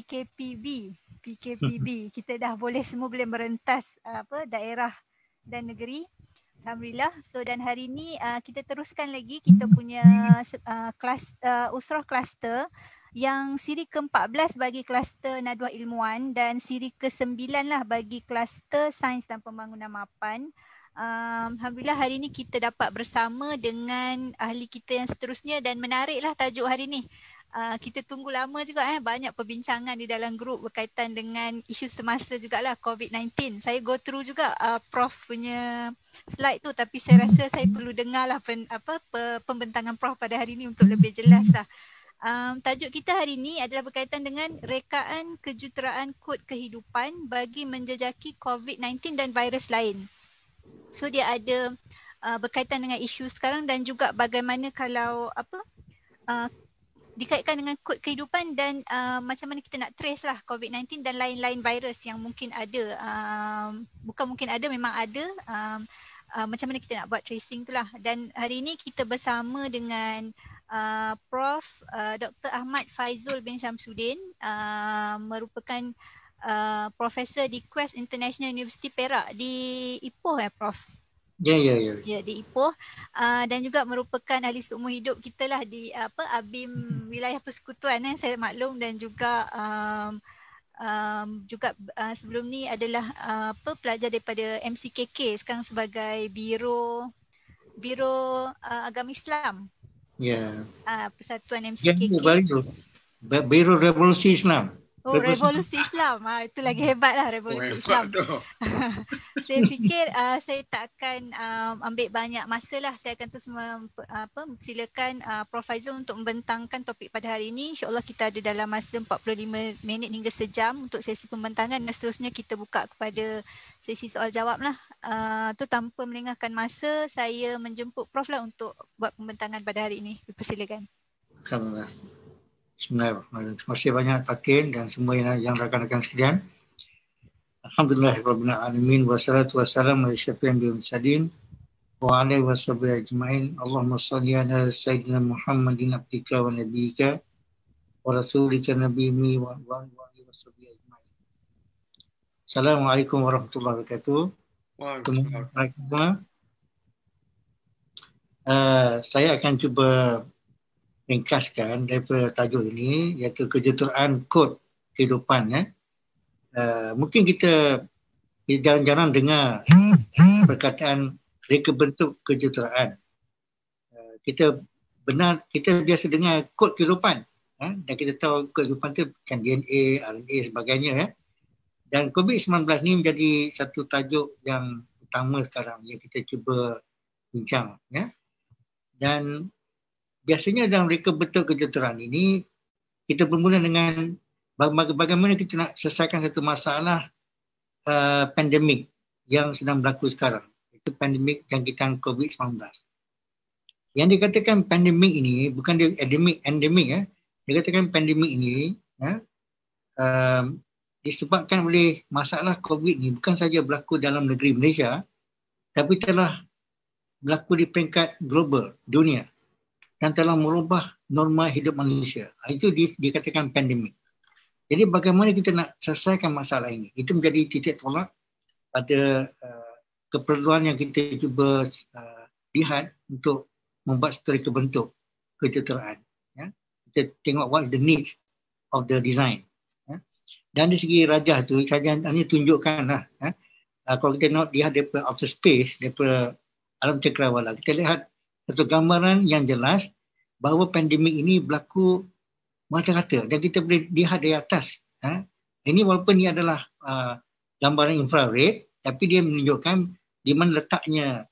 PKPB. Kita dah boleh semua boleh merentas daerah dan negeri. Alhamdulillah. So dan hari ni kita teruskan lagi kita punya usrah kluster yang siri ke-14 bagi kluster Nadwah Ilmuwan dan siri ke-9 lah bagi kluster Sains dan Pembangunan Mapan. Alhamdulillah hari ni kita dapat bersama dengan ahli kita yang seterusnya dan menariklah tajuk hari ni. Kita tunggu lama juga banyak perbincangan di dalam grup berkaitan dengan isu semasa jugalah COVID-19. Saya go through juga Prof punya slide tu tapi saya rasa saya perlu dengarlah pembentangan Prof pada hari ni untuk lebih jelas lah. Tajuk kita hari ni adalah berkaitan dengan rekaan kejuruteraan kod kehidupan bagi menjejaki COVID-19 dan virus lain. So dia ada berkaitan dengan isu sekarang dan juga bagaimana kalau dikaitkan dengan kod kehidupan dan macam mana kita nak trace lah COVID-19 dan lain-lain virus yang mungkin ada. Bukan mungkin ada, memang ada. Macam mana kita nak buat tracing tu lah. Dan hari ini kita bersama dengan Prof. Dr. Ahmad Faizul bin Syamsuddin, merupakan Profesor di Quest International University Perak di Ipoh Prof? Ya, di Ipoh dan juga merupakan ahli seumur hidup kita lah di ABIM Wilayah Persekutuan saya maklum dan juga sebelum ni adalah pelajar daripada MCKK sekarang sebagai Biro Agama Islam. Ya. Persatuan MCKK. Biro Revolusi Islam. Revolusi Islam. Itu lagi hebat lah Revolusi Islam. Saya fikir saya tak akan ambil banyak masa lah. Saya akan terus silakan Prof. Faizul untuk membentangkan topik pada hari ini. InsyaAllah kita ada dalam masa 45 minit hingga sejam untuk sesi pembentangan dan seterusnya kita buka kepada sesi soal jawab lah. Tu tanpa melengahkan masa, saya menjemput Prof lah untuk buat pembentangan pada hari ini. Dipersilakan. Alhamdulillah. Bismillahirrahmanirrahim. Terima kasih banyak Fatin dan semua yang rakan-rakan sekalian. Alhamdulillahirabbil alamin wassalatu wassalamu ala asyrafil anbiya'i wal mursalin wa alihi washabihi ajmain. Allahumma shalli ala sayyidina Muhammadin abdika wa nabiyyika wa rasulika nabiyyi wa alihi washabihi ajmain. Assalamualaikum warahmatullahi wabarakatuh. Waalaikumsalam. Saya akan cuba ringkaskan daripada tajuk ini iaitu kejuruteraan kod kehidupan. Mungkin kita jarang-jarang dengar perkataan reka bentuk kejuruteraan. Kita biasa dengar kod kehidupan dan kita tahu kod kehidupan itu kan DNA, RNA sebagainya. Dan COVID-19 ni menjadi satu tajuk yang utama sekarang yang kita cuba bincang. Dan biasanya dalam reka bentuk kejuruteraan ini, kita bermula dengan bagaimana kita nak selesaikan satu masalah pandemik yang sedang berlaku sekarang. Itu pandemik jangkitan COVID-19. Yang dikatakan pandemik ini, bukan dia endemik. Dia katakan pandemik ini disebabkan oleh masalah COVID ini bukan saja berlaku dalam negeri Malaysia, tapi telah berlaku di peringkat global, dunia. Dan telah merubah norma hidup manusia. Itu dikatakan pandemik. Jadi bagaimana kita nak selesaikan masalah ini? Itu menjadi titik tolak pada keperluan yang kita cuba lihat untuk membuat satu reka bentuk kejuruteraan. Kita tengok what is the needs of the design. Dan dari segi rajah tu, saya ini tunjukkan lah. Kalau kita nak lihat daripada outer space, daripada alam cakrawala, kita lihat satu gambaran yang jelas bahawa pandemik ini berlaku merata-rata dan kita boleh lihat dari atas. Ini walaupun ini adalah gambaran infrared, tapi dia menunjukkan di mana letaknya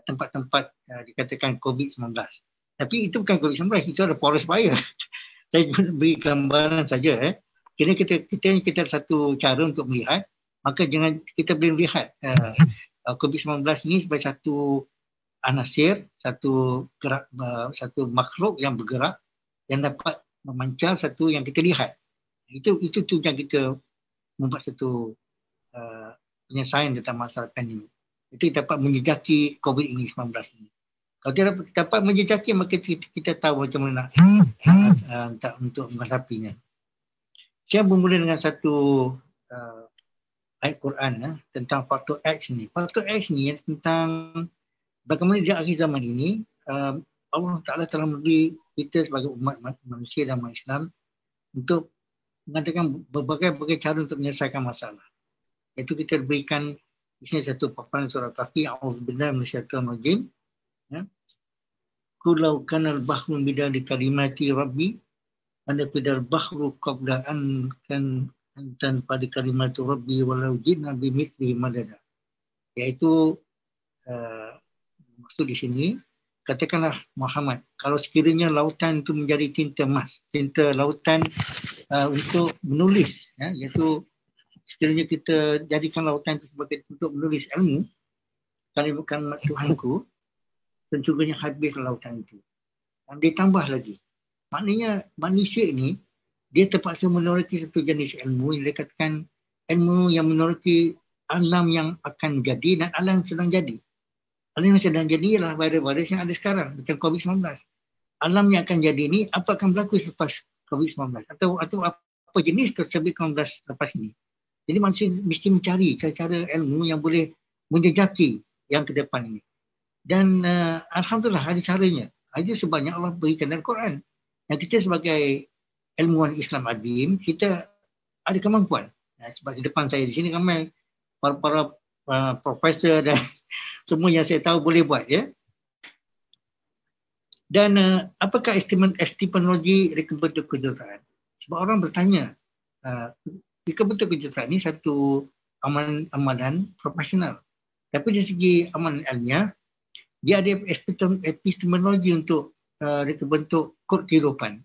tempat-tempat dikatakan COVID-19. Tapi itu bukan COVID-19, itu ada forest fire. Saya beri gambaran saja. Kini kita ada satu cara untuk melihat, maka jangan kita boleh melihat COVID-19 ini sebagai satu anasir, satu makhluk yang bergerak yang dapat memancar satu yang kita lihat. Itu yang kita membuat satu penyelesaian tentang masalah pandemik. Itu dapat menjejaki COVID-19 ini. Kalau dia dapat menjejaki, maka kita tahu macam mana untuk menghadapinya. Saya bermula dengan satu ayat Quran tentang faktor X ni. Faktor X ni tentang bagaimana di akhir zaman ini Allah Ta'ala telah memberi kita sebagai umat manusia dan umat Islam untuk mengatakan berbagai cara untuk menyelesaikan masalah. Iaitu kita berikan di sini satu paparan surah Kahfi, a'udzubillahi minasyaitonir rajim. Ya. Qul law kana al-bahru midada kalimati rabbi anda fidal bahru qabla an pada kalimat rabbi walau jinna bimithlihi madada. Iaitu maksud di sini, katakanlah Muhammad, kalau sekiranya lautan itu menjadi tinta emas, tinta lautan untuk menulis, ya, iaitu sekiranya kita jadikan lautan itu sebagai untuk menulis ilmu, kalimat Tuhanku, sesungguhnya habis lautan itu. Dan ditambah lagi, maknanya manusia ini dia terpaksa meneroki satu jenis ilmu yang dikatakan ilmu yang meneroki alam yang akan jadi dan alam yang sedang jadi. Alam yang sedang jadi ialah virus-virus yang ada sekarang macam COVID-19. Alam yang akan jadi ini apa akan berlaku selepas COVID-19 atau apa jenis COVID-19 lepas ini. Jadi manusia mesti mencari cara-cara ilmu yang boleh menjejaki yang ke depan ini. Dan alhamdulillah ada caranya. Ada sebanyak Allah berikan dalam Quran. Dan kita sebagai ilmuwan Islam Adim, kita ada kemampuan. Sebab di depan saya di sini ramai para profesor dan semua yang saya tahu boleh buat. Ya. Dan apakah epistemologi reka bentuk kejuruteraan? Sebab orang bertanya, reka bentuk kejuruteraan ini satu amalan profesional. Tapi dari segi amalan ilmiah, dia ada epistemologi untuk reka bentuk kod kehidupan.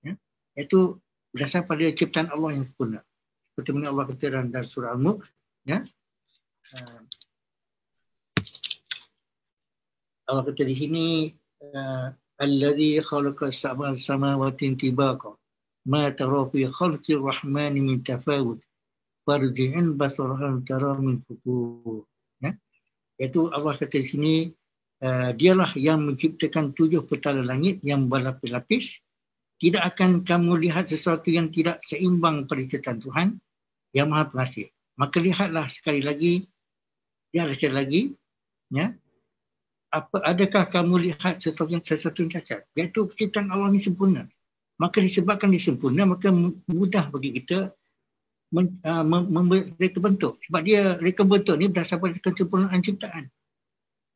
Ya? Iaitu berdasar pada ciptaan Allah yang sempurna. Seperti mana Allah kata dalam surah Al-Mulk, ya. Allah kata di sini allazi khalaqa sab'a samawati tibaqa ma tara fi khalqir rahmani min tafawut farji'an basarahan tara min futur. Ya. Iaitu Allah kata di sini dialah yang menciptakan 7 petala langit yang berlapis-lapis. Tidak akan kamu lihat sesuatu yang tidak seimbang pada ciptaan Tuhan yang Maha Pengasih. Maka lihatlah sekali lagi, ya, adakah kamu lihat sesuatu yang cacat? Iaitu ciptaan Allah ini sempurna. Maka disebabkan dia sempurna, maka mudah bagi kita reka bentuk. Sebab dia reka bentuk ni berdasarkan kesempurnaan ciptaan.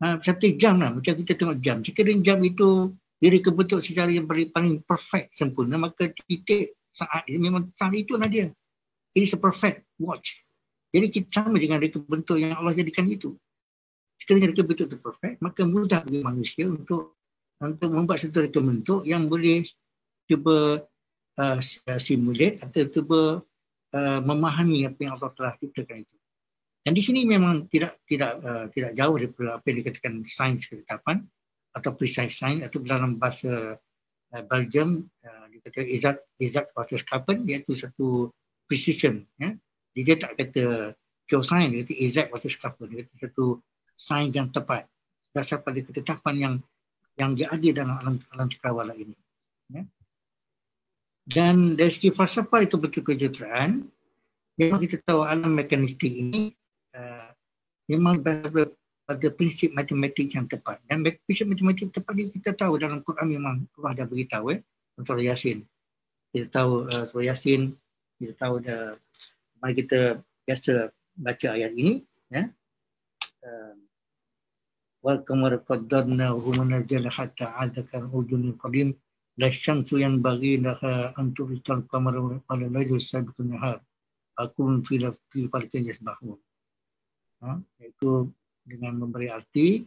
Seperti jam lah, macam kita tengok jam. Sekiranya jam itu dia reka bentuk secara yang paling perfect, sempurna, maka titik saat ini memang saat itu lah dia. It is a perfect watch. Jadi kita sama dengan reka bentuk yang Allah jadikan itu. Sekiranya reka bentuk itu perfect, maka mudah bagi manusia untuk membuat satu reka bentuk yang boleh cuba simulate atau cuba memahami apa yang Allah telah ciptakan itu. Dan di sini memang tidak jauh daripada apa yang dikatakan sains ketetapan atau precise science, atau dalam bahasa Belgium dikatakan exact Wetenskappen, iaitu satu precision. Ya. Dia tak kata pure science, dia kata exact Wetenskappen, dia kata satu sains yang tepat berdasar pada ketetapan yang dia ada dalam alam cakrawala ini. Ya. Dan dari segi falsafah itu bentuk kejuruteraan, memang kita tahu alam mekanistik ini memang pada prinsip matematik yang tepat. Dan prinsip matematik tepat ini kita tahu dalam Quran memang Allah dah beritahu. Surah Yasin. Kita tahu surah Yasin, kita tahu dah, mari kita biasa baca ayat ini. Ya. Wal qamara qaddarnahu manazila hatta 'adaka al-urdunil qadim la syamsu yanbaghi laha an tudrika al-qamara wa la laylu sabiqun nahar aqum fi falkin yasbahun. Iaitu dengan memberi arti,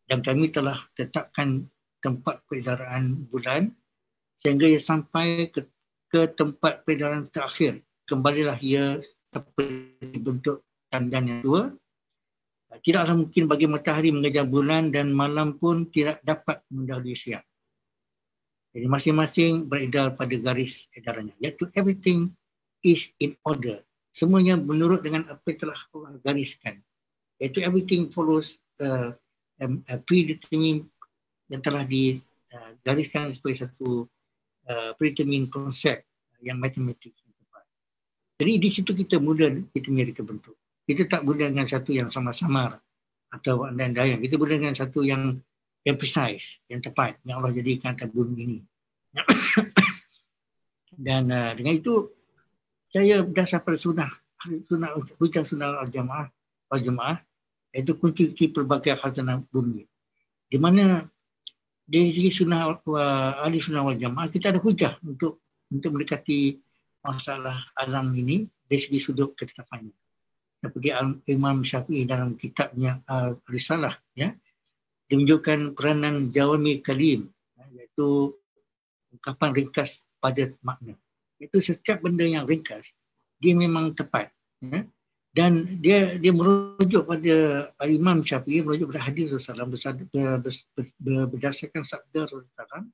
dan kami telah tetapkan tempat peredaran bulan sehingga ia sampai ke tempat peredaran terakhir. Kembalilah ia seperti bentuk tandan yang dua. Tidaklah mungkin bagi matahari mengejar bulan dan malam pun tidak dapat mendahului siang. Jadi masing-masing beredar pada garis edarannya. Iaitu everything is in order. Semuanya menurut dengan apa yang telah Allah gariskan. Iaitu everything follows a predetermined yang telah digariskan sebagai satu predetermined konsep yang matematik yang tepat. Jadi di situ kita mula kita punya reka bentuk. Kita tak mula dengan satu yang sama-samar atau dan dayang. Kita mula dengan satu yang precise, yang tepat, yang Allah jadikan atas bumi ini. Dan dengan itu saya berdasar pada hujah sunnah al-jamaah, iaitu kunci pelbagai khazanah bumi. Di mana dari segi sunnah ahli sunnah wal jamaah kita ada hujah untuk mendekati masalah alam ini dari segi sudut ketetapannya. Seperti Imam Syafi'i dalam kitabnya Risalah, ya, dia menunjukkan peranan Jawami Kalim, iaitu ungkapan ringkas pada makna. Itu setiap benda yang ringkas dia memang tepat, ya? Dan dia merujuk pada Imam Syafi'i, merujuk pada hadis Rasulullah berdasarkan sabda Rasulullah.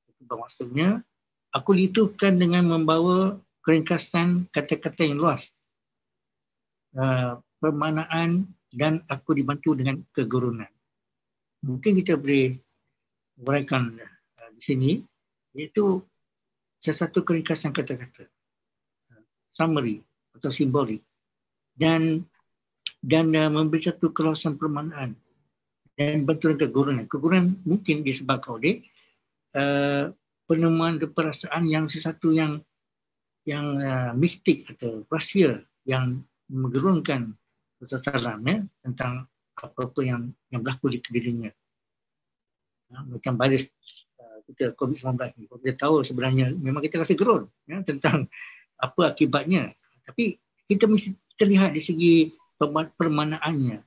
Itu bermaksudnya aku dihitungkan dengan membawa keringkasan kata-kata yang luas, permaknaan, dan aku dibantu dengan kegurunan. Mungkin kita boleh uraikan di sini, iaitu sesuatu keringkasan kata-kata, summary atau simbolik, dan memberi satu keluasan permaknaan dan bantuan kegurunan. Kegurunan mungkin disebabkan oleh penemuan perasaan yang sesuatu yang mistik atau rahsia yang menggerunkan Rasulullah, ya, tentang apa-apa yang berlaku di kelilingnya. Macam virus kita COVID-19 ni, kita tahu sebenarnya memang kita rasa gerun, ya, tentang apa akibatnya. Tapi kita mesti terlihat di segi permaknaannya.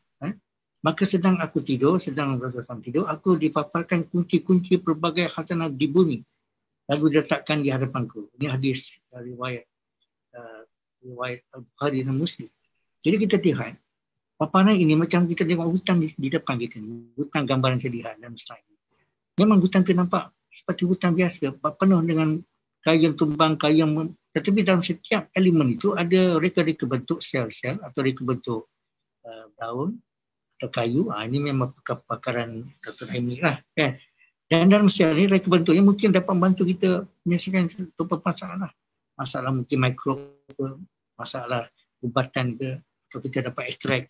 Maka sedang aku tidur, sedang Rasulullah tidur, aku dipaparkan kunci-kunci pelbagai khazanah di bumi, lalu diletakkan di hadapanku. Ini hadis riwayat Al-Bukhari dan Muslim. Jadi kita lihat paparan ini macam kita tengok hutan di depan kita ni, hutan gambaran saya lihat dalam slide ini. Memang hutan tu nampak seperti hutan biasa, penuh dengan kayu tumbang, tetapi dalam setiap elemen itu ada reka-reka bentuk sel-sel atau reka bentuk daun atau kayu. Ini memang pakaran Dr. Haimi lah, kan. Dan dalam sel ini reka bentuknya mungkin dapat membantu kita menyelesaikan beberapa masalah mungkin mikro, masalah ubatan ke, atau kita dapat ekstrak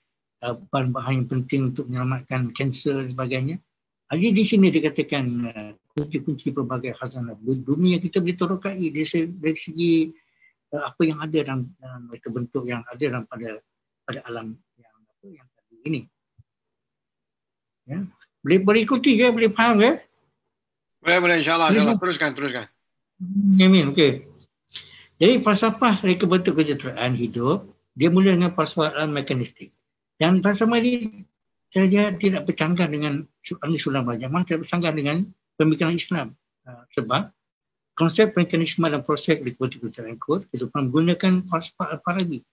bahan-bahan yang penting untuk menyelamatkan kanser dan sebagainya. Jadi di sini dikatakan kunci-kunci pelbagai khazanah bumi yang kita boleh terokai dari segi apa yang ada dalam mereka bentuk yang ada dalam pada alam yang tadi ini. Ya. Boleh ikuti ke? Boleh faham ke? Boleh, insyaAllah. Teruskan. Amin, okey. Jadi falsafah reka bentuk kejahteraan hidup, dia mula dengan falsafah alam mekanistik. Dan falsafah ini dia tidak bercanggah dengan ahli sunnah wal jamaah, tidak bercanggah dengan pemikiran Islam. Sebab konsep mekanisme dan proses reka bentuk kejahteraan itu menggunakan falsafah Al-Farabi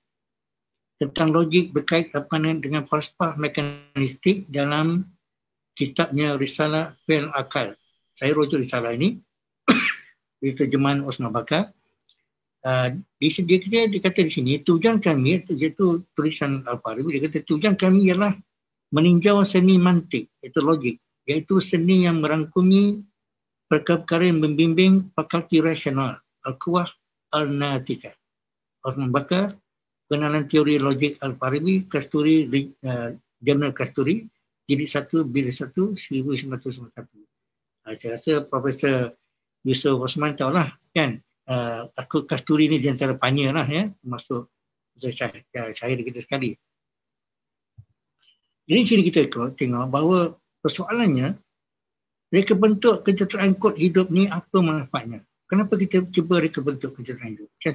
tentang logik berkait dengan falsafah mekanistik dalam kitabnya Risalah Fil Akal. Saya rujuk risalah ini di terjemahan Osman Bakar. Dia kata di sini, tujuan kami, iaitu tulisan Al-Farabi, dia kata tujuan kami ialah meninjau seni mantik, iaitu logik, iaitu seni yang merangkumi perkara-perkara yang membimbing fakulti rasional, Al-Quwah Al-Natika. Osman Bakar, Pengenalan Teori Logik Al-Farabi, Kasturi, Jurnal Kasturi, Jilid 1, Bilik 1, 1991. Saya rasa Profesor Yusuf Osman tahulah, kan, aku Kasturi ni di antara pioneer lah, ya, termasuk syair kita sekali. Jadi sini kita tengok bahawa persoalannya reka bentuk kejahteraan kod hidup ni apa manfaatnya? Kenapa kita cuba reka bentuk kejahteraan hidup? Macam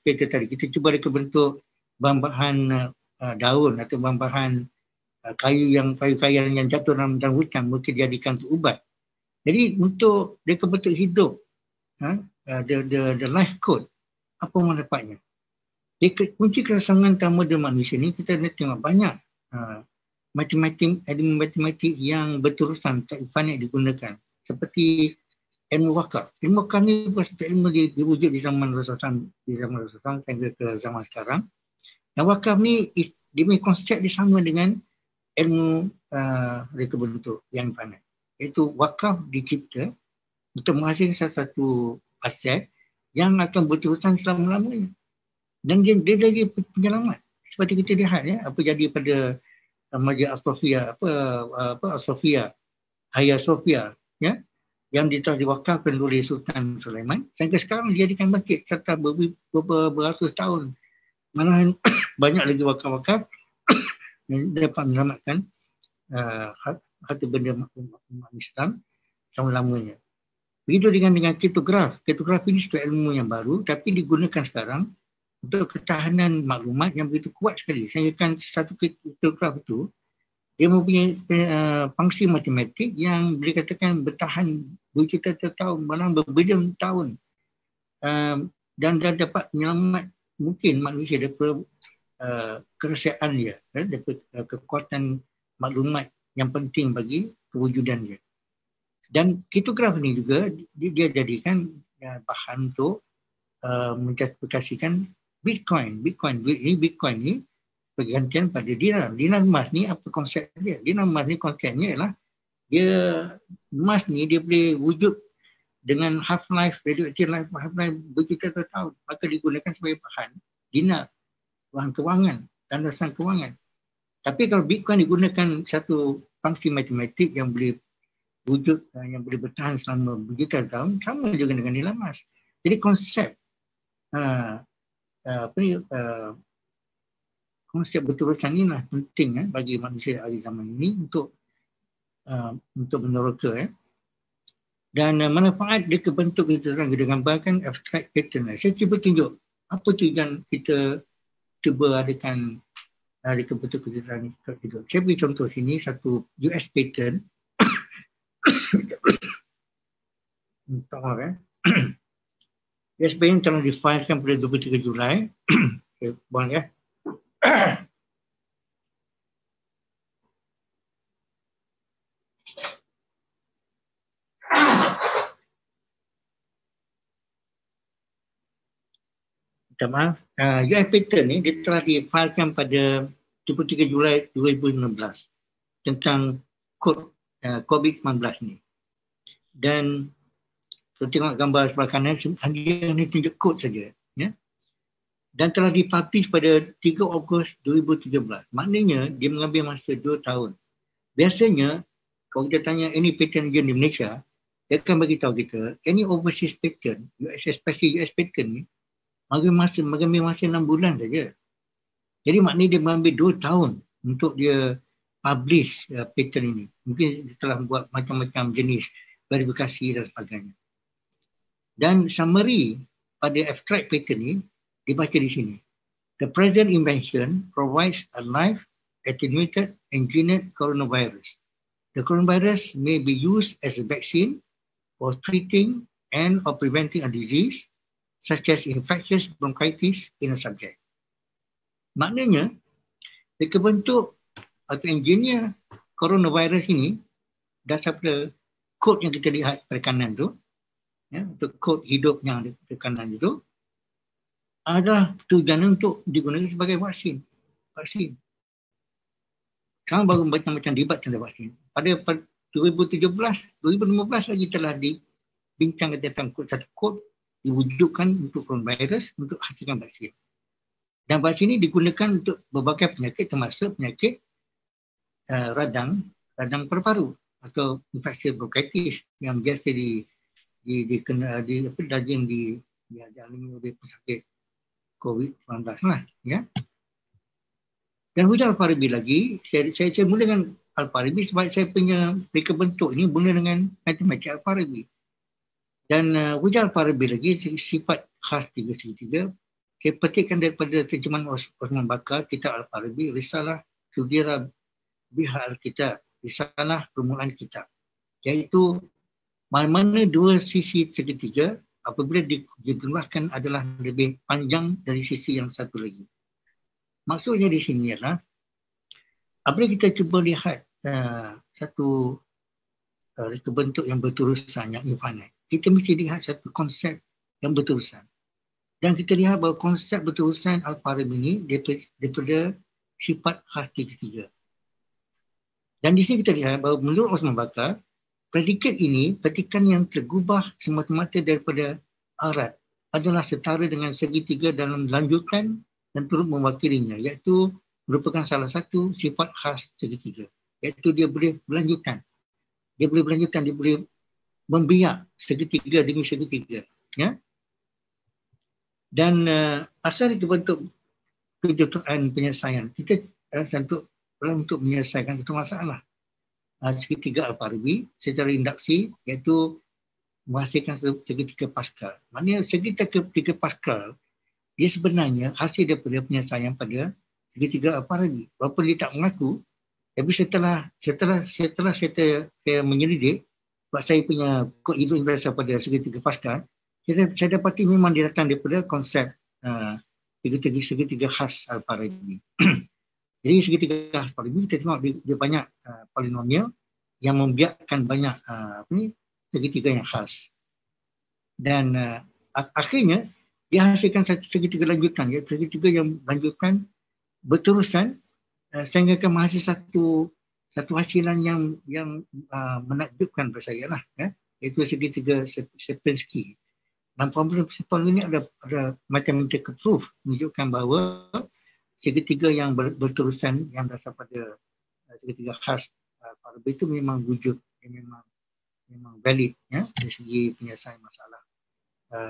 kita tadi, kita cuba reka bentuk bahan-bahan daun atau bahan-bahan kayu-kayu yang jatuh dalam hutan mungkin dijadikan untuk ubat. Jadi untuk reka bentuk hidup, the life code, apa manfaatnya? Kunci kelangsungan utama dalam manusia ni kita nak tengok banyak ilmu matematik yang berterusan tak banyak digunakan, seperti ilmu wakaf. Ilmu wakaf ni satu ilmu diwujud di zaman Rasulullah hingga ke zaman sekarang. Dan wakaf ni dia punya konsep dia sama dengan ilmu reka bentuk yang pandai. Iaitu wakaf dicipta untuk menghasilkan satu aset yang akan berterusan selama-lamanya. Dan dia lagi penyelamat. Seperti kita lihat ya, apa jadi pada Masjid Al-Sofia, Al-Sofia, Hagia Sophia, ya, yang telah diwakafkan oleh Sultan Sulaiman. Sampai sekarang dijadikan masjid serta beratus tahun. Mana banyak lagi wakaf-wakaf yang dapat menyelamatkan harta benda umat Islam selama-lamanya. Begitu dengan kriptograf. Kriptograf ini satu ilmu yang baru tapi digunakan sekarang untuk ketahanan maklumat yang begitu kuat sekali. Sehingga kan satu kriptograf itu dia mempunyai fungsi matematik yang boleh katakan bertahan berjuta-juta tahun, malah berbilion tahun, dan dapat menyelamat mungkin manusia daripada kerahsiaan dia, daripada kekuatan maklumat yang penting bagi kewujudan dia. Dan kriptograf ini juga dia jadikan bahan untuk menjustifikasikan Bitcoin ni pergantian pada dinar. Dinar emas ni apa konsep dia? Dinar emas ni konsepnya ialah emas ni dia boleh wujud dengan half-life, radioactive half-life berjuta tahun. Maka digunakan sebagai bahan dinar, bahan kewangan, landasan kewangan. Tapi kalau Bitcoin digunakan satu fungsi matematik yang boleh wujud, yang boleh bertahan selama berjuta tahun, sama juga dengan nilai emas. Jadi konsep konsep betul-betul inilah penting bagi manusia hari zaman ini untuk meneroka. Dan manfaat dia kebentuk kita orang gambarkan abstract pattern. Saya cuba tunjuk apa tujuan kita cuba adakan reka bentuk kejuruteraan itu. Saya beri contoh sini satu US pattern. US pattern telah difailkan pada 23 Julai. Okay, buang ya. Minta maaf. US patent ni dia telah difailkan pada 23 Julai 2016 tentang kod COVID-19 ni. Dan kalau tengok gambar sebelah kanan, hanya ni tunjuk kod saja. Ya? Dan telah dipublish pada 3 Ogos 2017. Maknanya dia mengambil masa 2 tahun. Biasanya kalau kita tanya any patent di Malaysia, dia akan beritahu kita any overseas patent, especially US patent ni, mengambil masa 6 bulan saja. Jadi maknanya dia mengambil 2 tahun untuk dia publish patent ini. Mungkin dia telah buat macam-macam jenis verifikasi dan sebagainya. Dan summary pada abstract patent ni dibaca di sini. The present invention provides a live attenuated engineered coronavirus. The coronavirus may be used as a vaccine for treating and or preventing a disease such as infectious bronchitis in a subject. Maknanya, mereka bentuk atau engineer coronavirus ini dasar pada kod yang kita lihat pada kanan tu, ya, untuk kod hidup yang ada pada kanan itu, adalah tujuan untuk digunakan sebagai vaksin. Sekarang baru macam-macam debat tentang vaksin. Pada 2017, 2015 lagi telah dibincangkan tentang satu kod diwujudkan untuk coronavirus untuk hasilkan vaksin. Dan vaksin ini digunakan untuk berbagai penyakit termasuk penyakit radang paru-paru atau infeksi bronkitis yang biasa dialami oleh pesakit COVID-19 lah, ya. Dan hujah Al-Farabi lagi, saya mula dengan Al-Farabi sebab saya punya reka bentuk ini mula dengan matematik Al-Farabi. Dan hujah Al-Farabi lagi sifat khas 3 saya petikkan daripada terjemahan Osman Bakar, kitab Al-Farabi, Risalah Sudira Biha Al-Kitab, Risalah Permulaan Kitab. Iaitu mana-mana dua sisi segitiga apabila dijumlahkan adalah lebih panjang dari sisi yang satu lagi. Maksudnya di sini adalah apabila kita cuba lihat satu reka bentuk yang berterusan, yang infinite, kita mesti lihat satu konsep yang berterusan. Dan kita lihat bahawa konsep berterusan Al-Farabi ini daripada sifat khas ketiga. Dan di sini kita lihat bahawa menurut Osman Bakar, predikat ini petikan yang tergubah semata-mata daripada arat adalah setara dengan segitiga dalam lanjutan dan turut mewakilinya, iaitu merupakan salah satu sifat khas segitiga, iaitu dia boleh berlanjutan. Dia boleh membiak segitiga demi segitiga. Ya? Dan asal dibentuk kejuruteraan penyelesaian, kita untuk menyelesaikan satu masalah. Segitiga Al-Farabi secara induksi, iaitu menghasilkan segitiga Pascal. Maknanya segitiga Pascal, dia sebenarnya hasil daripada penyelesaian pada segitiga Al-Farabi. Walaupun dia tak mengaku, tapi setelah saya menyelidik, sebab saya punya kod hidup yang berasal pada segitiga Pascal, saya dapati memang dia datang daripada konsep segitiga khas Al-Farabi. Jadi segitiga Al-Farabi kita tengok dia banyak polinomial yang membiakkan banyak segitiga yang khas. Dan akhirnya dia hasilkan segitiga lanjutan, iaitu segitiga yang lanjutan berterusan sehingga akan menghasilkan satu hasilan yang menakjubkan bagi saya lah, iaitu segitiga Sierpinski. Dan formula ini ada mathematical proof menunjukkan bahawa segitiga yang berterusan yang berasal pada segitiga khas Farabi itu memang wujud, memang valid, ya, dari segi penyelesaian masalah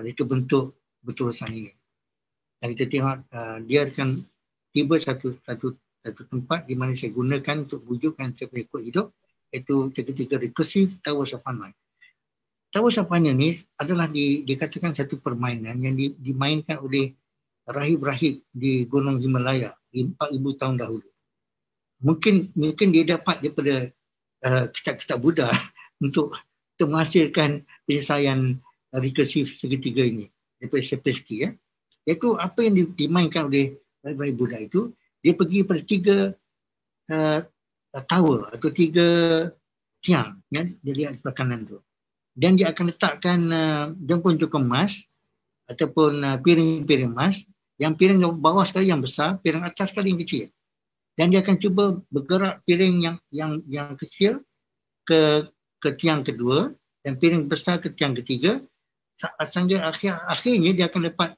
reka bentuk berterusan ini. Dan kita tengok dia akan tiba satu tempat di mana saya gunakan untuk wujudkan saya punya kod hidup, iaitu segitiga recursive Towers of Hanoi. Towers of Hanoi ini adalah dikatakan satu permainan yang dimainkan oleh rahib-rahib di Gunung Himalaya 4,000 tahun dahulu. Mungkin dia dapat daripada kitab-kitab Buddha untuk menghasilkan penyelesaian rekursif segitiga ini daripada Sierpinski, ya. Iaitu apa yang dimainkan oleh rahib Buddha itu, dia pergi pada 3 tower atau 3 tiang, ya, dia lihat sebelah kanan tu. Dan dia akan letakkan jangkung-jangkung emas ataupun piring-piring emas. Yang piring bawah sekali yang besar, piring atas sekali yang kecil. Dan dia akan cuba bergerak piring yang kecil ke tiang kedua dan piring besar ke tiang ketiga. Sehingga akhirnya dia akan dapat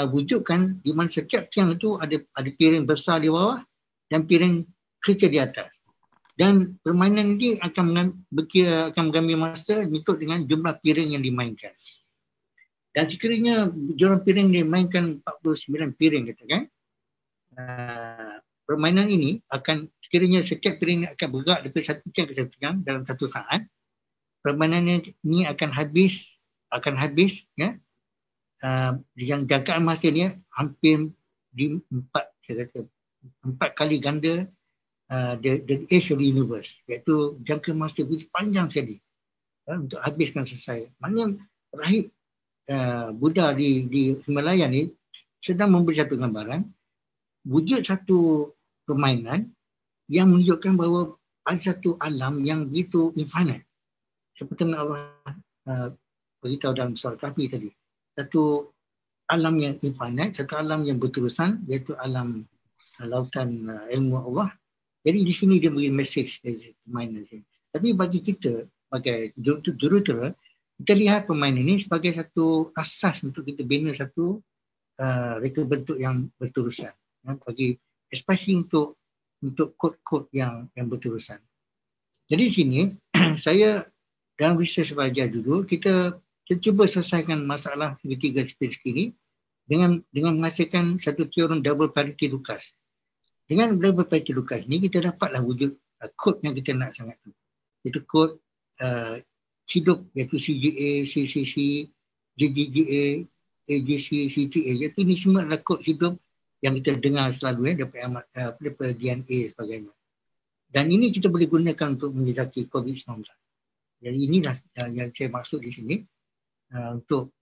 wujudkan di mana setiap tiang itu ada piring besar di bawah dan piring kecil di atas. Dan permainan ini akan mengambil masa mengikut dengan jumlah piring yang dimainkan. Dan sekiranya jumlah piring dimainkan 49 piring, katakan, permainan ini akan, sekiranya setiap piring akan bergerak daripada satu tiang ke satu tiang dalam satu saat, permainan ini akan habis, ya, yang jangkaan masanya hampir di 4 kali ganda the age of the universe, iaitu jangka masa panjang sekali untuk habiskan selesai. Maknanya rahib Buddha di Himalaya ni sedang memberi satu gambaran wujud satu permainan yang menunjukkan bahawa ada satu alam yang begitu infinite, seperti yang Allah beritahu dalam surah Kahfi tadi. Satu alam yang infinite, satu alam yang berterusan, iaitu alam lautan ilmu Allah. Jadi di sini dia beri message dari permainan ini. Tapi bagi kita sebagai jurutera, kita lihat permainan ini sebagai satu asas untuk kita bina satu reka bentuk yang berterusan. Bagi especially untuk kod-kod yang berterusan. Jadi di sini saya dalam research belajar dulu, kita cuba selesaikan masalah segitiga Sierpinski ini dengan menghasilkan satu teorem double parity Lucas. Dengan double parity Lucas ini kita dapatlah wujud kod yang kita nak sangat tu. Itu kod hidup, iaitu CGA, CCC, JGA, AGC, CTA. Iaitu ini semua adalah kod hidup yang kita dengar selalu daripada DNA dan sebagainya. Dan ini kita boleh gunakan untuk menjejaki COVID-19. Jadi inilah yang saya maksud di sini untuk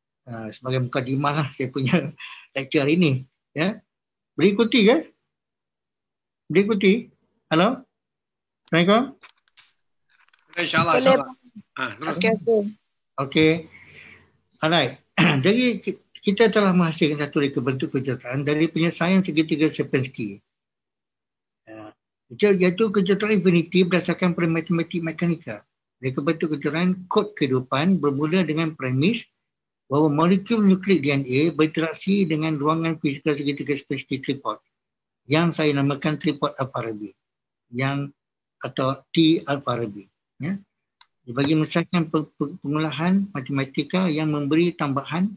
sebagai mukadimah lah saya punya lecture hari ini. Ya. Boleh ikuti ke? Boleh ikuti? Halo? Assalamualaikum? InsyaAllah. Okey. Alright. Jadi kita telah menghasilkan satu reka bentuk kejuruteraan dari penyelesaian segitiga Sierpinski. Iaitu kejuruteraan infinity berdasarkan matematik mekanika. Reka bentuk kejuruteraan kod kehidupan bermula dengan premis bahawa molekul nukleik DNA berinteraksi dengan ruangan fizikal segitiga spesifik tripod yang saya namakan tripod Al-Farabi atau T-Al-Farabi. Ya. Bagi menyelesaikan pengolahan matematika yang memberi tambahan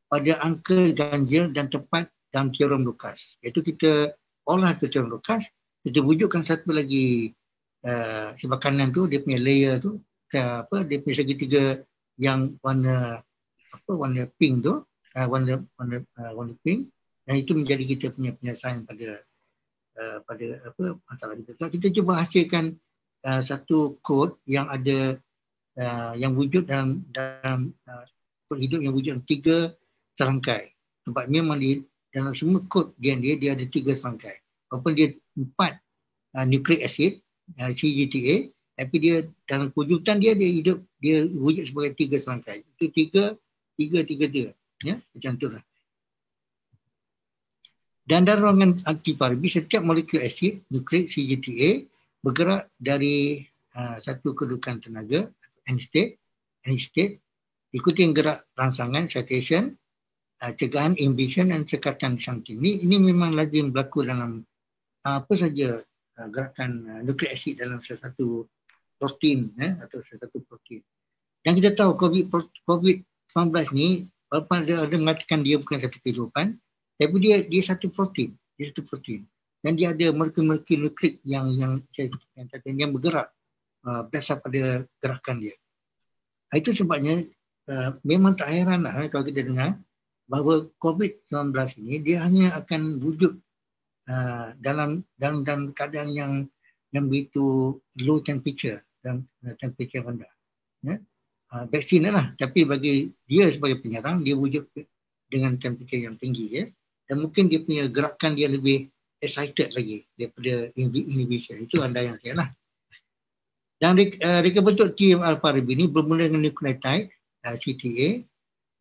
pada angka ganjil dan tepat dalam teorem Lucas. Iaitu kita olah ke teorem Lucas, kita wujudkan satu lagi sebelah kanan tu, dia punya layer tu, dia punya segitiga yang warna pink tu, warna pink, dan itu menjadi kita punya penyelesaian pada masalah kita. So, kita cuba hasilkan satu kod yang ada yang wujud dalam kod hidup yang wujud dalam 3 serangkai. Sebab memang dalam semua kod DNA dia ada 3 serangkai. Walaupun dia 4 nucleic acid CGTA, tapi dia dalam kewujudan dia wujud sebagai 3 serangkai. Itu 3 ya, macam itulah. Dan dalam ruangan anti-Farabi, setiap molekul asid nukleik CGTA bergerak dari satu kedudukan tenaga end state, ikuti gerak rangsangan citation, cegahan inhibition dan sekatan shunting. Ini memang lazim berlaku dalam apa saja gerakan nukleik asid dalam sesuatu protein atau sesuatu protein. Dan kita tahu COVID-19 ni, walaupun ada mengatakan dia bukan satu kehidupan, tapi dia satu protein. Dan dia ada molekul-molekul nukleik yang bergerak berdasar pada gerakan dia. Itu sebabnya memang tak heran lah kalau kita dengar bahawa COVID-19 ini dia hanya akan wujud dalam keadaan yang begitu low temperature dan temperature rendah. Ya? Vaksin lah, tapi bagi dia sebagai penyerang, dia wujud dengan temperature yang tinggi, ya. Dan mungkin dia punya gerakan dia lebih excited lagi daripada inhibition. Itu anda yang saya lah. Dan reka bentuk T-Al-Farabi ini bermula dengan nucleotide CTA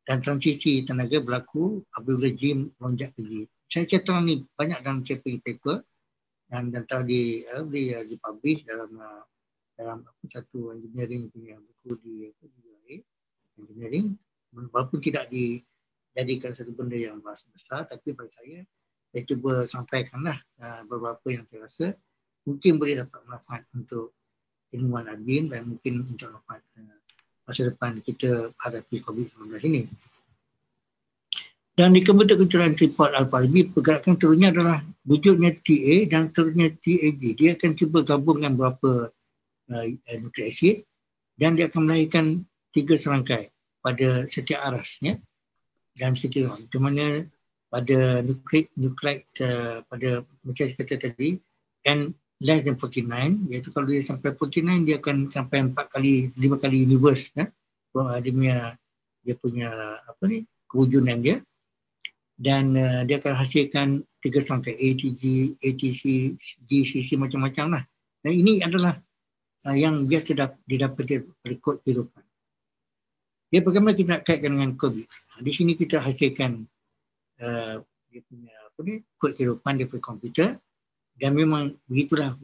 dan transisi tenaga berlaku apabila gene melonjak ke G. Saya terang ni banyak dalam paper dan telah dipublish dalam satu engineering punya buku di engineering, walaupun tidak dijadikan satu benda yang besar, tapi bagi saya cuba sampaikanlah beberapa yang saya rasa mungkin boleh dapat manfaat untuk ilmuwan admin dan mungkin untuk manfaat masa depan kita hadapi COVID-19 ini. Dan di kebentuk kecurangan tripod Al-Farabi, pergerakan terusnya adalah wujudnya TA dan terusnya TAG. Dia akan cuba gabungkan beberapa nukleik asid dan dia akan melahirkan 3 serangkai pada setiap aras, ya. Dan seterusnya. Di mana pada nukleik pada macam saya kata tadi, N less than 49, iaitu kalau dia sampai 49 dia akan sampai 5 kali universe, ya. Dia punya kewujudan dia. Dan dia akan hasilkan 3 serangkai ATG, ATC, GCC, macam-macam lah. Dan ini adalah yang biasa didapati dari kod kehidupan. Dia bagaimana kita nak kaitkan dengan COVID? Di sini kita hasilkan dia punya kod kehidupan dia punya komputer, dan memang begitulah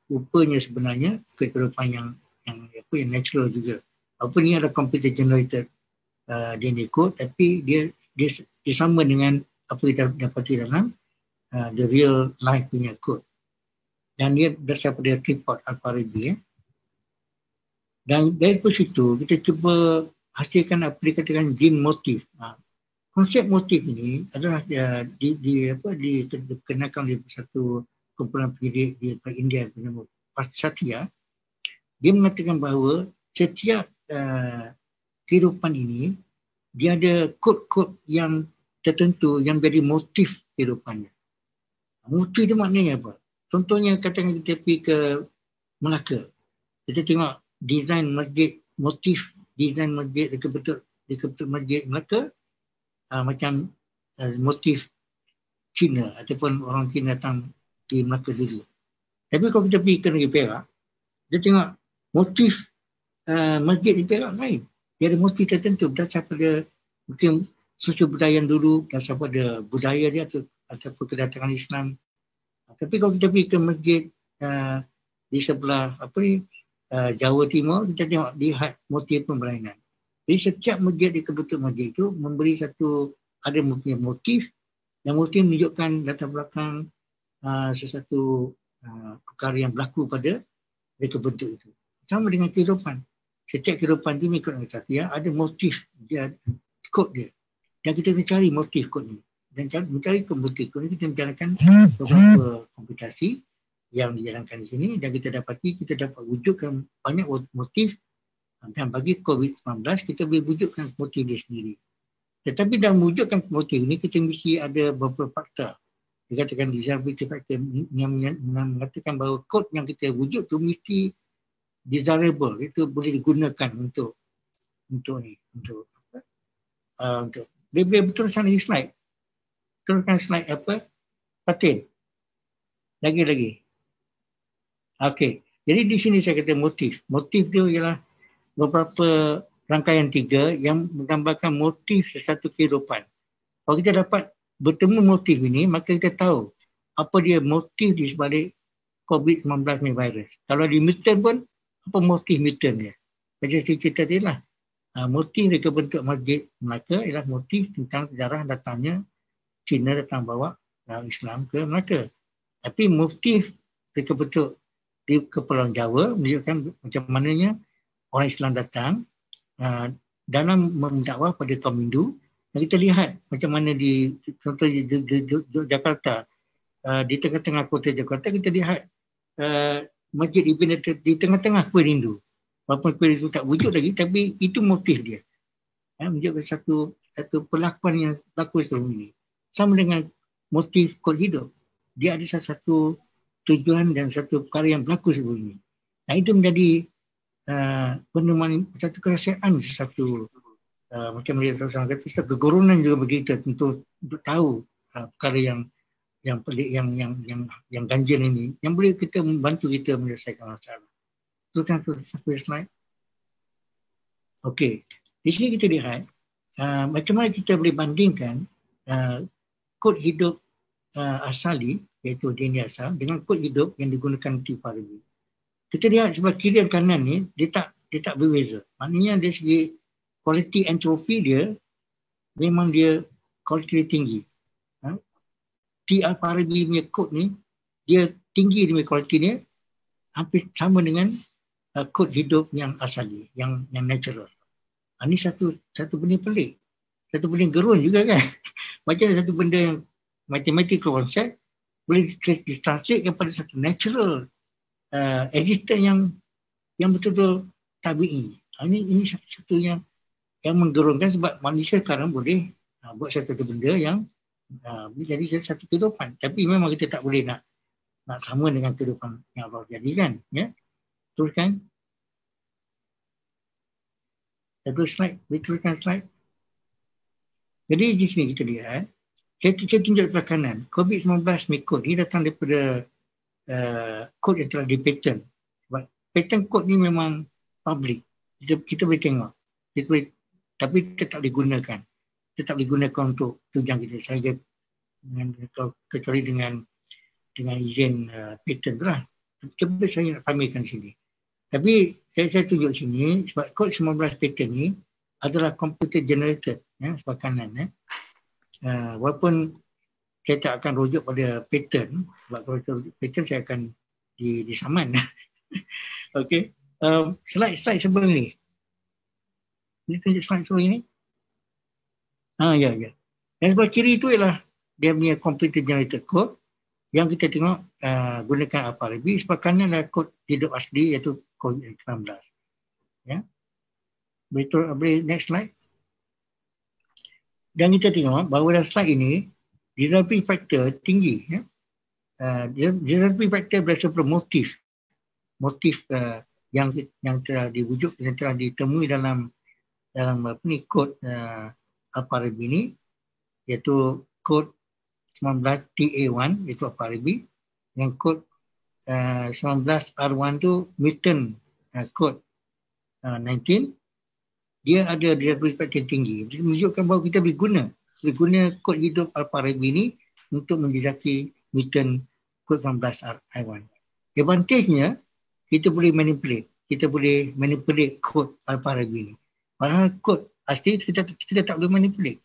rupanya sebenarnya kod kehidupan yang natural juga. Walaupun ini ada computer generated DNA code, tapi dia sama dengan apa kita dapati dalam the real life punya code. Dan dia berdasar pada tripod Al-Farabi, ya. Dan dari situ kita cuba hasilkan apa dikatakan gene motif. Konsep motif ini adalah dikenakan oleh satu kumpulan pendidik di India bernama Satya. Dia mengatakan bahawa setiap kehidupan ini dia ada kod-kod yang tertentu yang menjadi motif kehidupannya. Motif itu maknanya apa? Contohnya katakan kita pergi ke Melaka. Kita tengok desain masjid, motif desain masjid di kebetul masjid Melaka macam motif Cina ataupun orang Cina datang di Melaka dulu. Tapi kalau kita pergi ke negeri Perak, kita tengok motif masjid di Perak lain. Dia ada motif tertentu berdasar pada mungkin sosial budaya dulu, berdasar pada budaya dia ataupun kedatangan Islam. Tapi kalau kita pergi ke masjid di sebelah Jawa Timur, kita tengok lihat motif pun berlainan. Jadi setiap masjid di kebetul masjid itu memberi ada motif, dan motif menunjukkan latar belakang sesuatu perkara yang berlaku pada mereka bentuk itu. Sama dengan kehidupan. Setiap kehidupan itu mengikut Al-Fatihah ada motif dia, kod dia. Dan kita mencari motif kod ni. Dan mencari motif kod ni kita menjalankan beberapa komputasi yang dijalankan di sini, dan kita dapat wujudkan banyak motif, dan bagi COVID-19 kita boleh wujudkan motif dia sendiri. Tetapi dalam wujudkan motif ini kita mesti ada beberapa faktor. Dikatakan desirability factor yang mengatakan bahawa kod yang kita wujud tu mesti desirable, itu boleh digunakan untuk dia boleh teruskan lagi slide. Teruskan slide apa? Fatin. Lagi. Okey. Jadi di sini saya kata motif. Motif dia ialah beberapa rangkaian 3 yang menggambarkan motif sesuatu kehidupan. Kalau kita dapat bertemu motif ini, maka kita tahu apa dia motif di sebalik COVID-19 ni virus. Kalau di mutant pun, apa motif mutant dia? Macam cerita tadi lah. Motif mereka bentuk masjid Melaka ialah motif tentang sejarah datangnya Cina datang bawa Islam ke Melaka. Tapi motif mereka bentuk di Kepulauan Jawa menunjukkan macam mananya orang Islam datang dalam mendakwah pada kaum Hindu. Dan kita lihat macam mana di contoh di Jakarta, di tengah-tengah kota Jakarta kita lihat masjid di tengah-tengah kuil Hindu. Walaupun kuil itu tak wujud lagi, tapi itu motif dia. Menunjukkan satu perlakuan yang berlaku sebelum ini. Sama dengan motif kod hidup. Dia ada satu tujuan dan satu perkara yang berlaku sebelum ini. Nah, itu menjadi satu kerahsiaan, macam dia orang kata, satu kegurunan juga bagi kita untuk tahu perkara yang pelik, yang ganjil ini, yang boleh kita membantu kita menyelesaikan masalah. Teruskan satu slide. Okey, di sini kita lihat macam mana kita boleh bandingkan kod hidup asali, iaitu DNA asal, dengan kod hidup yang digunakan di Farabi. Kita lihat sebelah kiri dan kanan ni, dia tak berbeza. Maknanya dari segi kualiti entropi dia, memang dia kualiti tinggi. TR Farabi punya kod ni, dia tinggi dia punya kualiti dia, hampir sama dengan kod hidup yang asali, yang natural. Ini satu benda pelik. Satu benda gerun juga kan. Macam satu benda yang mathematical concept boleh ditranslate kepada satu natural existence yang betul-betul tabi'i. Ini satu yang menggerunkan, sebab manusia sekarang boleh buat satu benda yang jadi satu kehidupan. Tapi memang kita tak boleh nak sama dengan kehidupan yang Allah jadikan. Ya? Teruskan. Satu slide. Teruskan slide. Jadi di sini kita lihat. Saya tunjuk sebelah kanan. COVID-19 kod ni datang daripada kod yang telah dipatent. Patent kod ni memang public. Kita boleh tengok. Tapi kita tak boleh gunakan. Kita tak boleh gunakan untuk tujuan kita saja, kecuali dengan izin patent lah. Cuba saya nak pamerkan sini. Tapi saya tunjuk sini sebab kod 19 patent ni adalah computer generated, sebelah kanan. Walaupun saya tak akan rujuk pada patent, sebab kalau saya rujuk patent saya akan disaman. Okey. Slide sebelum ni. Ini tunjuk slide sebelum ni. Ya. Dan sebelah kiri itu ialah dia punya computer generated code yang kita tengok gunakan Al-Farabi. Sebelah kanan adalah kod hidup asli, iaitu COVID-19. Ya. Boleh next slide. Dan kita tengok bahawa dalam slide ini desirability factor tinggi. Ya. Desirability factor berdasarkan motif yang telah diwujud, yang telah ditemui dalam kod Al-Farabi ini, iaitu kod 19 TA1, iaitu Al-Farabi, yang kod 19 R1 tu mutant kod 19. Dia ada desirability factor tinggi. Dia menunjukkan bahawa kita boleh guna kod hidup Al-Farabi ini untuk menjejaki mutant kod 19 R1. Advantage-nya, kita boleh manipulate kod Al-Farabi ini. Padahal kod asli kita tak boleh manipulate.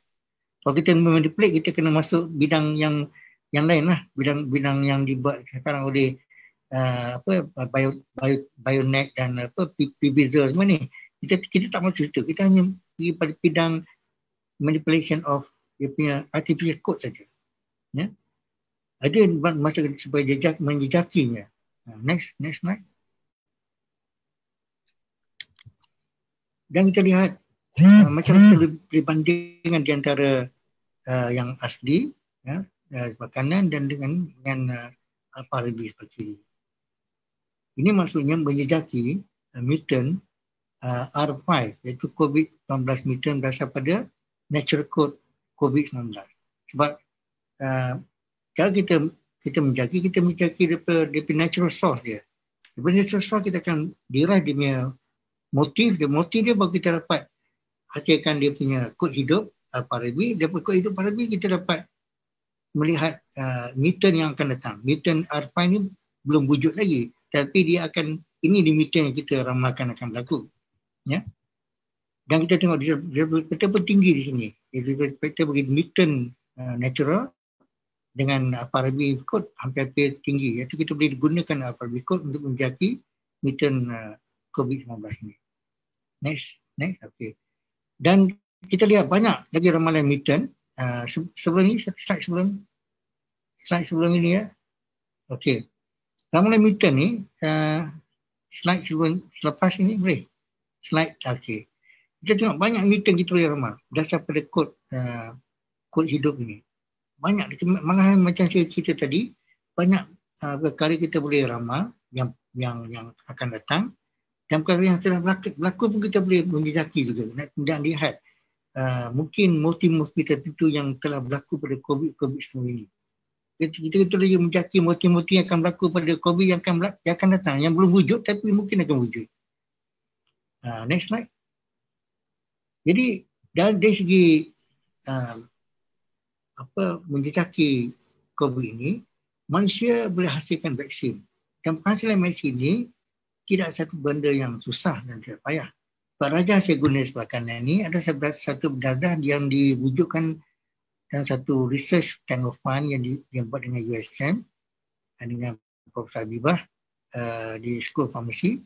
Kalau kita manipulate, kita kena masuk bidang yang lain lah. Bidang yang dibuat sekarang oleh Bionet dan Pfizer semua ni. Kita tak masuk situ. Kita hanya pergi pada bidang manipulation of dia punya artificial code saja. Ya. Ada masa supaya menjejakinya. Next slide. Dan kita lihat macam kita berbandingan di antara yang asli, ya, makanan dan dengan apa lebih seperti ini. Ini maksudnya menjejaki mutant R5 iaitu COVID-19 mutant berasal pada natural code COVID-19. Sebab kalau kita menjaki daripada natural source dia. Daripada natural source kita akan derive dia punya motif dia baru kita dapat hasilkan dia punya kod hidup Parabi. Daripada kod hidup Parabi kita dapat melihat mutant yang akan datang. Mutant R5 ni belum wujud lagi, tapi dia akan, ini di mutant yang kita ramalkan akan berlaku. Ya. Dan kita tengok dia betapa tinggi di sini. Kita bagi mutant natural dengan Parabi code hampir tinggi. Iaitu kita boleh gunakan Parabi code untuk menjaki mutant COVID-19 ini. Next. Okay. Dan kita lihat banyak lagi ramalan mutant. Sebelum ini, slide sebelum ini ya. Okey. Ramalan mutant ni, slide selepas ini boleh? Slide, okey. Kita tengok banyak mutant kita boleh ramal berdasar pada kod hidup ini. Banyak, malahan macam saya cerita tadi, banyak perkara kita boleh ramal yang akan datang. Dan perkara yang telah berlaku pun kita boleh menjejaki juga dan lihat mungkin motif-motif tertentu yang telah berlaku pada COVID-19 ini. Kita boleh menjejaki motif-motif yang akan berlaku pada COVID yang akan datang, yang belum wujud tapi mungkin akan wujud. Next slide. Jadi dari segi menjejaki COVID ini, manusia boleh hasilkan vaksin. Dan penghasilan vaksin ini tidak satu benda yang susah dan tidak payah. Sebab Raja saya guna sebelah kanan ni ada satu berdarah yang diwujudkan dalam satu research tank of fund yang dibuat dengan USM dengan Profesor Habibah di School of Pharmacy.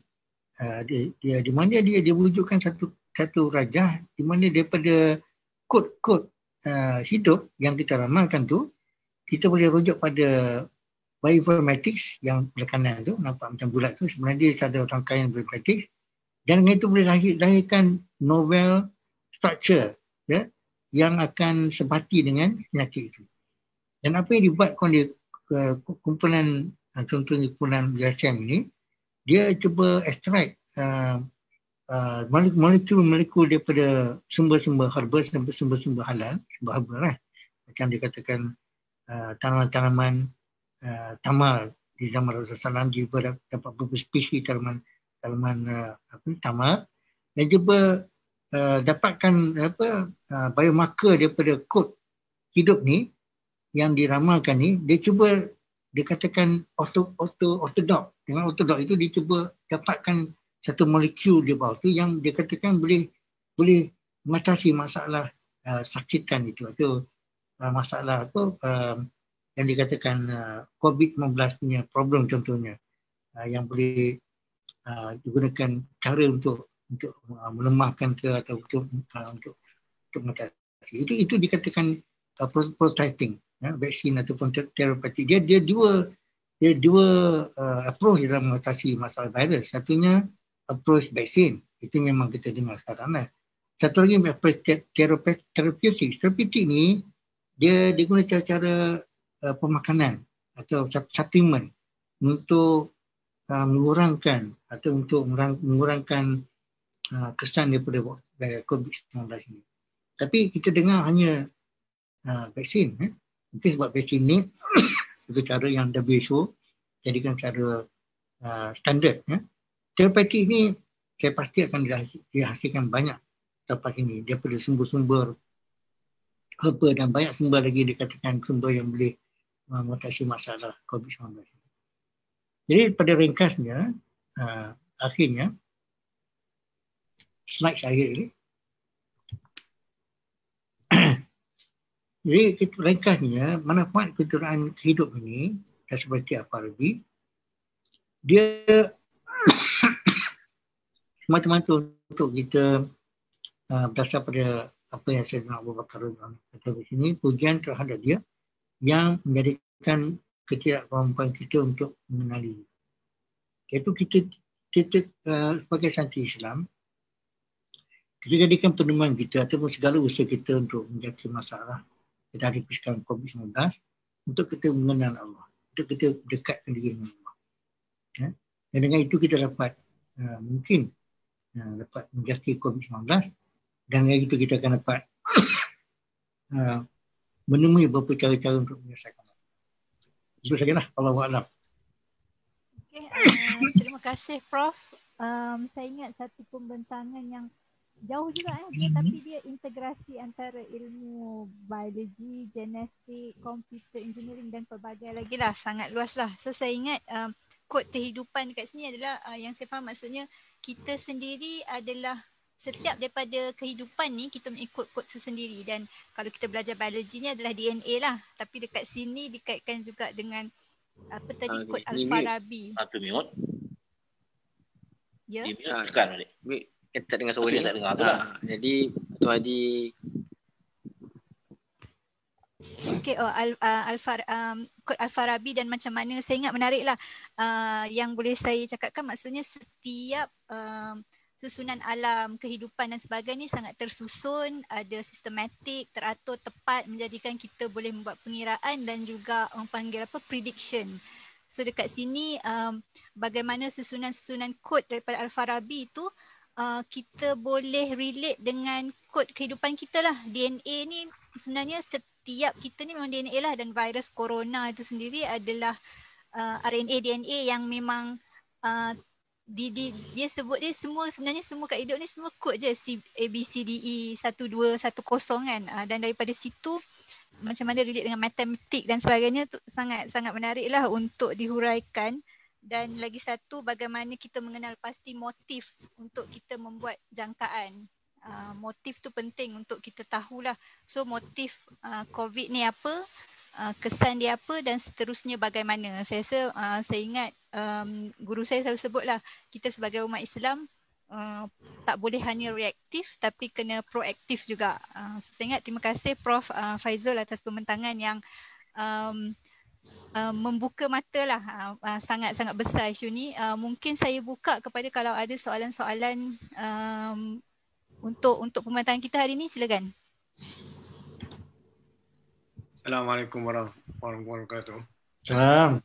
Di mana dia wujudkan satu rajah di mana daripada kod hidup yang kita ramalkan tu, kita boleh rujuk pada bioinformatics yang belah kanan tu, nampak macam bulat tu, sebenarnya dia ada rangkaian bioinformatics dan dengan itu boleh lahirkan novel structure ya, yang akan sebati dengan penyakit itu. Dan apa yang dibuatkan oleh kumpulan, contohnya kumpulan USM ini, dia cuba extract molekul daripada sumber-sumber herbal sampai sumber-sumber halal, sumber herbal lah. Macam dikatakan tanaman-tanaman tamar di zaman Rasulullah SAW juga dapat beberapa spesies tanaman tamar dan juga dapatkan biomarker daripada kod hidup ni yang diramalkan ni. Dia cuba dikatakan ortodok. Dengan ortodok itu dia cuba dapatkan satu molekul di bawah tu yang dia katakan boleh mengatasi masalah sakitan itu atau masalah yang dikatakan COVID-19 punya problem contohnya, yang boleh digunakan cara untuk melemahkan ke atau untuk mengatasi. Itu dikatakan prototyping, vaksin ataupun terapi. Dia dua approach dalam mengatasi masalah virus. Satunya approach vaksin, itu memang kita dengar sekarang lah. Satu lagi approach terapeutik. Terapeutik ni dia guna cara pemakanan atau supplement untuk mengurangkan atau untuk mengurangkan kesan daripada COVID-19 ini. Tapi kita dengar hanya vaksin. Mungkin sebab vaksin ni itu cara yang WHO jadikan cara standard. Terapeutik ni saya pasti akan dihasilkan banyak lepas ini daripada sumber-sumber herba dan banyak sumber lagi dikatakan sumber yang boleh mengatasi masalah COVID-19. Jadi pada ringkasnya, akhirnya slide saya ini, Jadi ringkasnya, manfaat kejuruteraan hidup ini, dan seperti Al-Farabi, dia semata-mata untuk kita berdasar pada apa yang Sayyidina Abu Bakar kata di sini, pujian terhadap dia yang menjadikan ketidakmampuan kita untuk mengenali. Iaitu kita sebagai santri Islam, kita jadikan pedoman kita ataupun segala usaha kita untuk menjadi masalah dari sekarang COVID-19 untuk kita mengenal Allah, untuk kita dekatkan diri dengan Allah. Ya? Dan dengan itu kita dapat mungkin dapat menjadi COVID-19, dan dengan itu kita akan dapat menemui beberapa cara-cara untuk menyelesaikan. Itu sajalah. Allahu a'lam. Okay, terima kasih Prof. Saya ingat satu pembentangan yang jauh juga dia, tapi dia integrasi antara ilmu biologi, genetik, computer engineering dan pelbagai lagi lah, sangat luas lah. So saya ingat kod kehidupan dekat sini adalah yang saya faham maksudnya kita sendiri adalah setiap daripada kehidupan ni kita mengikut kod tersendiri, dan kalau kita belajar biologi ni adalah DNA lah, tapi dekat sini dikaitkan juga dengan apa tadi kod Al-Farabi. Apa mute? Ya. Tekan balik. Tak dengar suara dia. Tak dengar tu lah. Jadi Tu Haji. Okay, kod Al-Farabi dan macam mana, saya ingat menarik lah. Yang boleh saya cakapkan maksudnya setiap susunan alam, kehidupan dan sebagainya sangat tersusun, ada sistematik, teratur, tepat, menjadikan kita boleh membuat pengiraan dan juga orang panggil apa, prediction. So dekat sini bagaimana susunan-susunan kod daripada Al-Farabi itu kita boleh relate dengan kod kehidupan kita lah. DNA ni sebenarnya setiap kita ni memang DNA lah, dan virus corona itu sendiri adalah RNA DNA yang memang dia sebut dia semua, sebenarnya semua kat hidup ni semua kod je, ABCDE 1210 kan, dan daripada situ macam mana relate dengan matematik dan sebagainya tu sangat menarik lah untuk dihuraikan. Dan lagi satu, bagaimana kita mengenal pasti motif untuk kita membuat jangkaan. Motif tu penting untuk kita tahulah. So motif COVID ni apa, kesan dia apa dan seterusnya bagaimana. Saya rasa saya ingat guru saya selalu sebutlah, kita sebagai umat Islam tak boleh hanya reaktif tapi kena proaktif juga. So saya ingat, terima kasih Prof Faizul atas pembentangan yang membuka mata lah, sangat-sangat besar isu ni. Mungkin saya buka kepada kalau ada soalan-soalan untuk pembentangan kita hari ni, silakan. Assalamualaikum warahmatullahi wabarakatuh. Salam.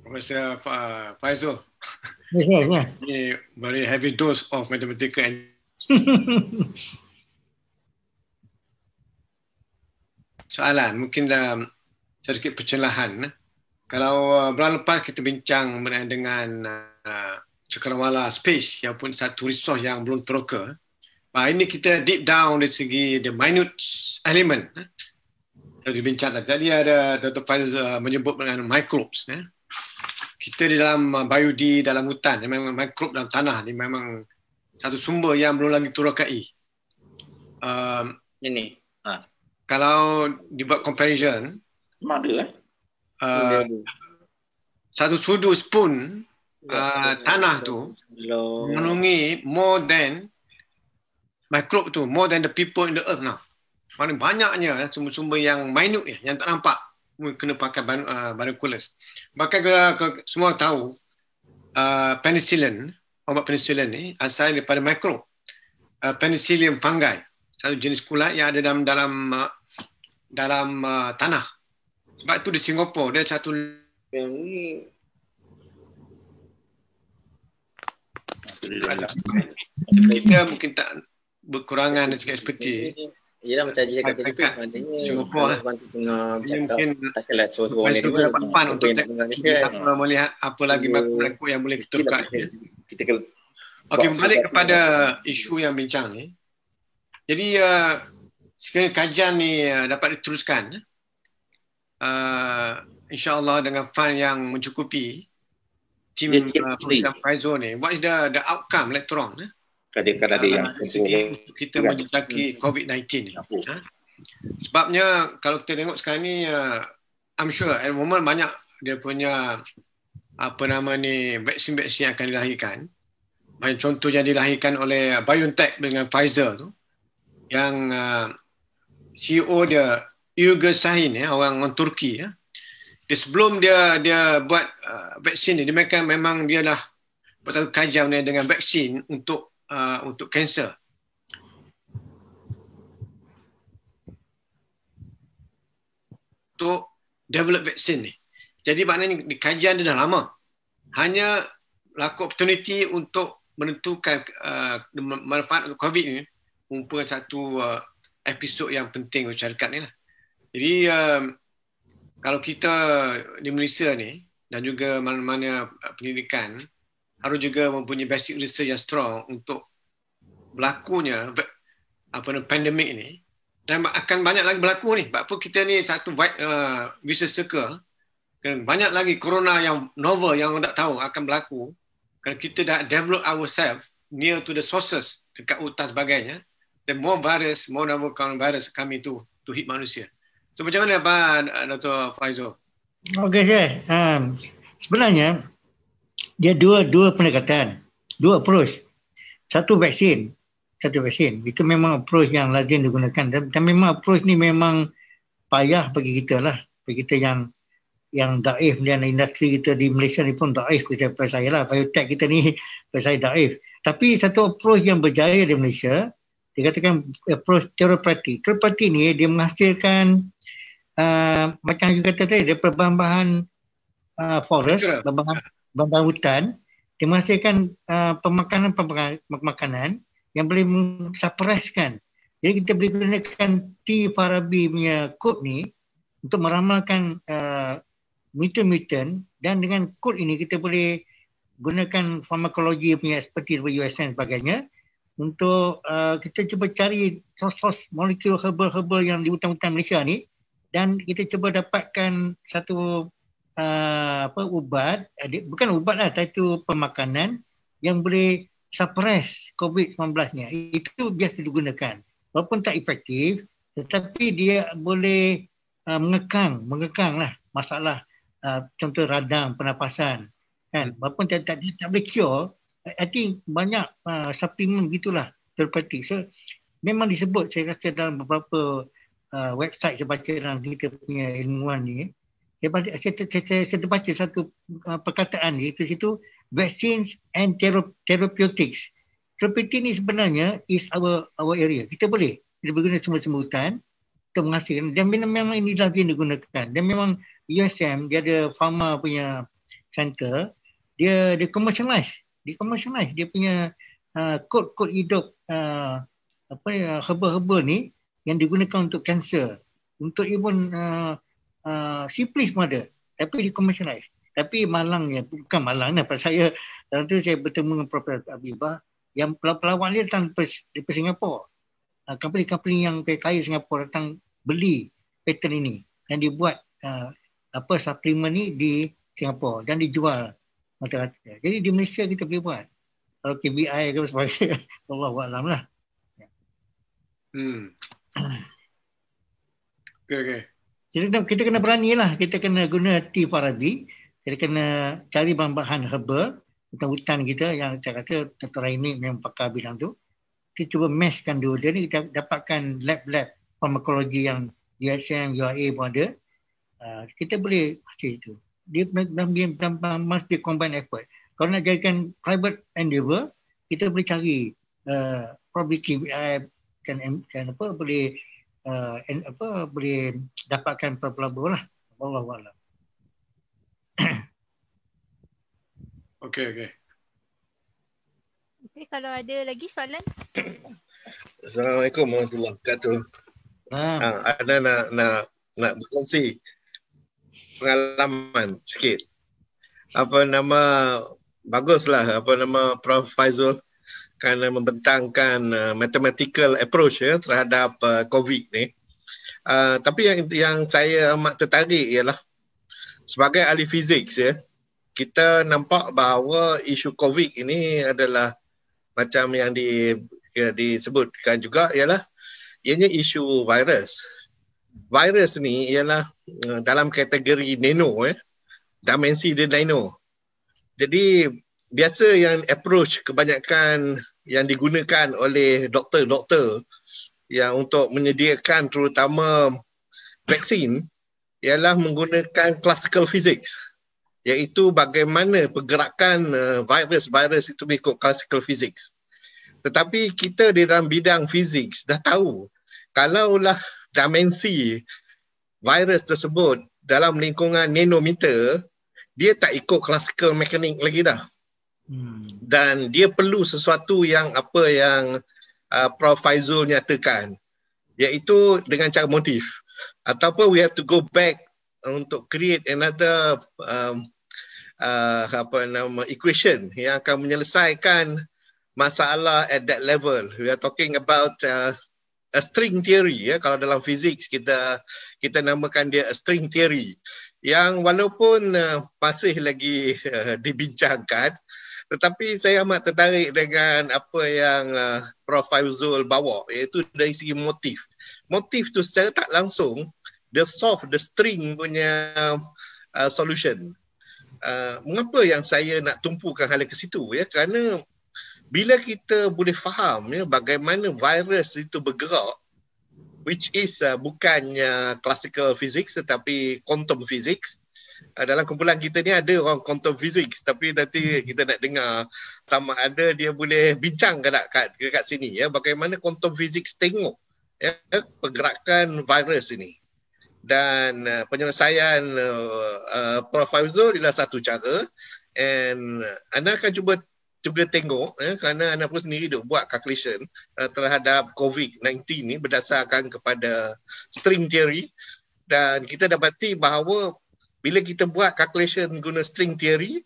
Profesor Faizul. Ya. Ini very heavy dose of mathematical and soalan mungkin sedikit pencerahan. Kalau bulan lepas kita bincang dengan cakrawala space yang pun satu resource yang belum teroka. Ini kita deep down dari segi the minute element. Jadi bincang tadi ada Dr. Faizul menyebut dengan microbes. Kita di dalam biodi dalam hutan, memang mikrob dalam tanah ni memang satu sumber yang belum lagi terokai. Ini. Kalau dibuat comparison, Mana satu sudu spoon tanah tu menunggu more than mikrob tu, more than the people in the earth now. Mana banyaknya sumber-sumber yang minute ni, yang tak nampak. Kena pakai binoculars. Bahkan semua tahu penicillin, obat penicillin ni asal daripada mikrob. Penicillium fungi, satu jenis kulat yang ada dalam tanah. Sebab itu di Singapura dia satu yang ni kita mungkin tak berkurangan dan juga expertise. Yelah macam Haji cakap tadi tu, maknanya kalau bantu tengah bercakap takkanlah seorang-seorang ni juga dapat fun untuk melihat apa lagi makro yang boleh kita buka. Okey, balik kepada isu yang bincang ni. Jadi sekiranya kajian ni dapat diteruskan, insya-Allah dengan fund yang mencukupi, tim Profesor Faizul ni, what is the outcome later on? Kadang-kadang ada yang segi kita menjejaki COVID-19 ni. Sebabnya kalau kita tengok sekarang ni, I'm sure at the moment banyak dia punya vaksin-vaksin yang akan dilahirkan. Contoh yang dilahirkan oleh BioNTech dengan Pfizer tu, yang CEO dia Uğur Şahin, orang Turki, dia sebelum dia buat vaksin ni, dia memang dia dah buat satu kajian dengan vaksin untuk kanser. Untuk develop vaksin ni. Jadi maknanya kajian dia dah lama. Hanya laku opportunity untuk menentukan manfaat COVID ni merupakan satu episod yang penting untuk syarikat ni lah. Jadi kalau kita di Malaysia ni dan juga mana-mana pendidikan harus juga mempunyai basic research yang strong untuk berlakunya pandemik ni. Dan akan banyak lagi berlaku ni. Sebab apa kita ni satu vicious circle. Banyak lagi corona yang novel yang orang tak tahu akan berlaku. Kerana kita dah develop ourselves near to the sources dekat hutan sebagainya. Dan more novel coronavirus coming to hit manusia. So macam mana Dr. Faizul? Okey Syekh. Sebenarnya dia dua pendekatan. Dua approach. Satu vaksin. Itu memang approach yang lazim digunakan dan memang approach ni memang payah bagi kita lah. Bagi kita yang daif dan industri kita di Malaysia ni pun daif pada saya lah. Biotech kita ni pada saya daif. Tapi satu approach yang berjaya di Malaysia, dikatakan approach therapeutic. Therapeutic ni dia menghasilkan macam you kata tadi, daripada bahan-bahan forest, bahan-bahan hutan, dia menghasilkan pemakanan yang boleh suppresskan. Jadi kita boleh gunakan T. Farabi punya kod ni untuk meramalkan mutant-mutant, dan dengan kod ini kita boleh gunakan farmakologi punya expertise dari USN dan sebagainya untuk kita cuba cari sos molekul herbal yang di hutan-hutan Malaysia ni, dan kita cuba dapatkan satu ubat, bukan ubat lah, satu pemakanan yang boleh suppress COVID-19 ni. Itu biasa digunakan. Walaupun tak efektif, tetapi dia boleh mengekang lah masalah contoh radang, pernafasan. Kan? Walaupun tak boleh cure, I think banyak suplemen gitulah therapeutic. So memang disebut, saya rasa dalam beberapa website saya baca dalam kita punya ilmuwan ni, saya terbaca satu perkataan di situ, vaccines and therapeutics. Therapeutic ni sebenarnya is our area. Kita boleh guna semua hutan untuk menghasilkan, dan memang ini lagi digunakan. Dan memang USM dia ada pharma punya center, dia commercialize dia punya kod hidup herbal ni yang digunakan untuk kanser, untuk even syphilis pun ada, tapi di commercialize. Tapi malangnya, bukan malangnya, pada saya dalam tu saya bertemu dengan Prof. Habibah yang pelawak dia datang daripada Singapura. Company-company yang kaya Singapura datang beli patent ini dan dibuat suplemen ni di Singapura dan dijual rata-rata. Jadi di Malaysia kita boleh buat. Kalau KBI ke sebagainya, Allahuakbar lah. Okay. Kita kena beranilah, kita kena guna T. Farabi, kita kena cari bahan-bahan herbal tentang hutan kita yang saya kata Dr. Raimi memang pakar bidang tu. Kita cuba meshkan dulu. Jadi kita dapatkan lab-lab farmakologi yang DSM, UAA pun ada. Kita boleh hasil itu. Dia must be combined effort. Kalau nak jadikan private endeavour, kita boleh cari probably KBI kan boleh boleh dapatkan pelabur lah. Wallahualam. Okay. Okay, kalau ada lagi soalan. Assalamualaikum warahmatullahi wabarakatuh. Ada nak berkongsi pengalaman sikit. Baguslah Prof. Faizul kerana membentangkan mathematical approach terhadap COVID ni. Tapi yang saya amat tertarik ialah sebagai ahli fizik kita nampak bahawa isu COVID ini adalah macam yang disebutkan juga ialah ianya isu virus. Virus ni ialah dalam kategori nano, dimensi dia nano. Jadi biasa yang approach kebanyakan yang digunakan oleh doktor-doktor yang untuk menyediakan terutama vaksin ialah menggunakan classical physics, iaitu bagaimana pergerakan virus-virus itu mengikut classical physics. Tetapi kita di dalam bidang fizik dah tahu kalaulah dimensi virus tersebut dalam lingkungan nanometer, dia tak ikut classical mechanics lagi dah. Dan dia perlu sesuatu yang Prof Faizul nyatakan, iaitu dengan cara motif. Ataupun we have to go back untuk create another equation yang akan menyelesaikan masalah at that level. We are talking about a string theory, kalau dalam fizik kita namakan dia a string theory, yang walaupun masih lagi dibincangkan, tetapi saya amat tertarik dengan apa yang Prof Faizul bawa, iaitu dari segi motif. Motif tu secara tak langsung dia solve the string punya solution. Mengapa yang saya nak tumpukan hal ke situ, kerana bila kita boleh faham bagaimana virus itu bergerak, which is bukannya classical physics tetapi quantum physics. Dalam kumpulan kita ni ada orang quantum physics, tapi nanti kita nak dengar sama ada dia boleh bincang ke tak kat sini, bagaimana quantum physics tengok pergerakan virus ini. Dan penyelesaian Prof Faizul ialah satu cara, and anda akan cuba tengok, kerana anda pun sendiri duk buat calculation terhadap COVID-19 ni berdasarkan kepada string theory, dan kita dapati bahawa bila kita buat calculation guna string theory,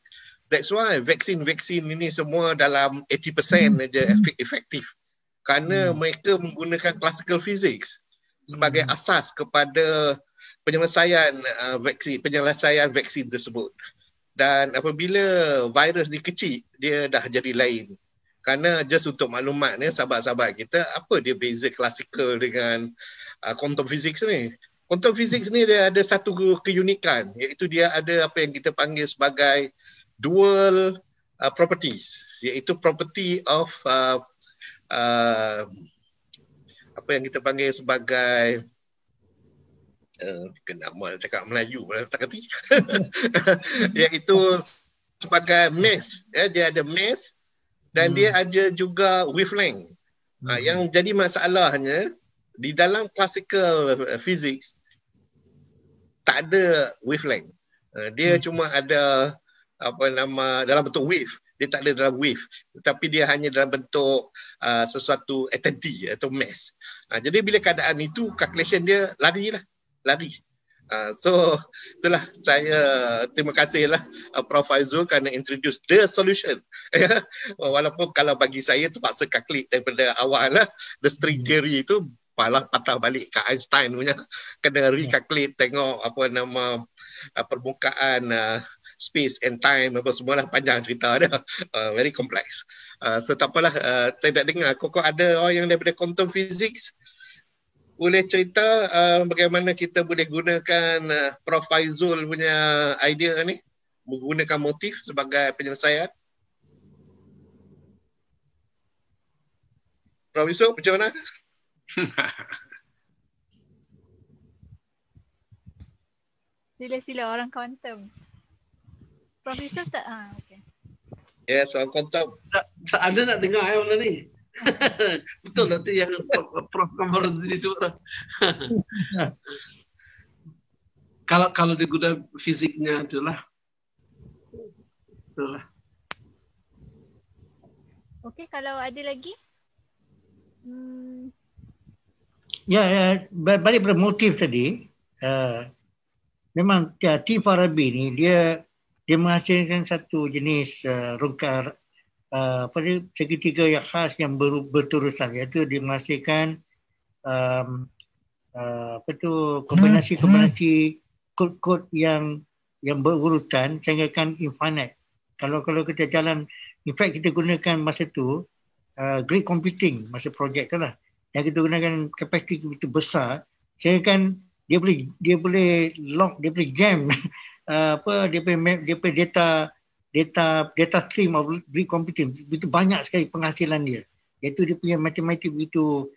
that's why vaksin ini semua dalam 80% saja efektif, kerana mereka menggunakan classical physics sebagai asas kepada penyelesaian vaksin tersebut. Dan apabila virus ni kecil, dia dah jadi lain. Kerana just untuk maklumat sahabat-sahabat kita, apa dia beza classical dengan quantum physics ni? Quantum physics ni dia ada satu keunikan, iaitu dia ada apa yang kita panggil sebagai dual properties, iaitu property of apa yang kita panggil sebagai kenapa cakap Melayu tak kerti iaitu sebagai mass, dia ada mass dan dia ada juga wavelength. Yang jadi masalahnya di dalam classical physics tak ada wavelength. Dia cuma ada dalam bentuk wave. Dia tak ada dalam wave, tetapi dia hanya dalam bentuk sesuatu entity atau mass. Jadi bila keadaan itu, calculation dia lari. So itulah, saya terima kasihlah Prof Faizul kerana introduce the solution. Walaupun kalau bagi saya terpaksa calculate daripada awal lah, the string theory itu patah balik ke Einstein punya, kena recalculate, tengok permukaan space and time apa semualah, panjang cerita dia, very complex. So tak apalah, saya nak dengar kok ada orang yang daripada quantum physics boleh cerita bagaimana kita boleh gunakan Prof Faizul punya idea ni, menggunakan motif sebagai penyelesaian. Prof Yusuf, macam mana? Sila orang quantum. Prof Yusuf tak? Okay. Yes, orang quantum. Anda nak dengar orang ni? Betul lah tu yang Prof Kamar disebut lah. Kalau dia guna fiziknya itulah. Betul lah. Okey, kalau ada lagi? Ya, balik pada motif tadi, memang T. Farabi ni dia menghasilkan satu jenis rongkar segitiga yang khas yang berterusan, iaitu dia menghasilkan kombinasi kod-kod yang berurutan sehingga kan infinite. Kalau kita jalan, in fact kita gunakan masa tu great computing masa projek tu lah. dan kita gunakan kapasiti begitu besar, saya kan dia boleh lock, dia boleh jam dia punya data stream of big computing begitu banyak sekali penghasilan dia. Iaitu dia punya matematik begitu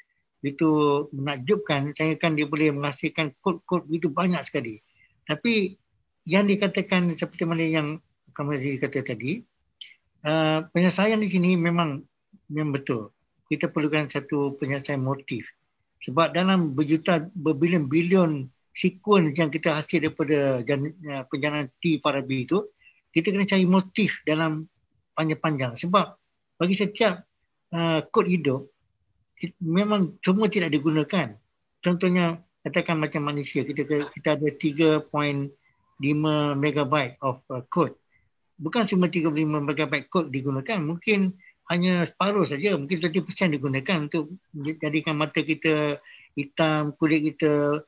menakjubkan. Saya kan dia boleh menghasilkan kod-kod begitu banyak sekali. Tapi yang dikatakan seperti mana yang kamu kata tadi, penyelesaian di sini memang betul. Kita perlukan satu penyelesaian motif. Sebab dalam berbilion-bilion sekuen yang kita hasil daripada perjalanan T Farabi itu, kita kena cari motif dalam panjang-panjang. Sebab bagi setiap kod hidup, memang semua tidak digunakan. Contohnya, katakan macam manusia, kita ada 3.5 megabyte of code. Bukan semua 35 megabyte code digunakan, mungkin hanya separuh saja, mungkin 30% digunakan untuk jadikan mata kita hitam, kulit kita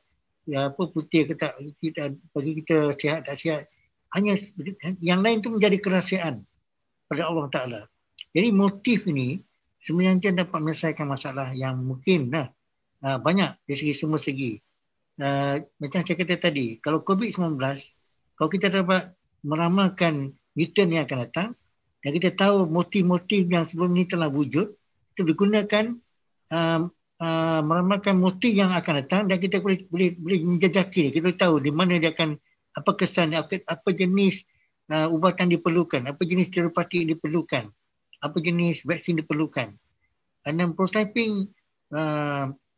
putih ke tak, bagi kita sihat tak sihat. Hanya yang lain tu menjadi kerahsiaan pada Allah Ta'ala. Jadi motif ini sebenarnya dapat menyelesaikan masalah yang mungkin banyak dari semua segi. Macam saya kata tadi, kalau COVID-19, kalau kita dapat meramalkan Newton yang akan datang, dan kita tahu motif-motif yang sebelum ini telah wujud, itu digunakan meramalkan motif yang akan datang, dan kita boleh menjejaki, kita tahu di mana dia akan, apa kesan, apa jenis ubatan diperlukan, apa jenis terapeutik diperlukan, apa jenis vaksin diperlukan. Dan prototyping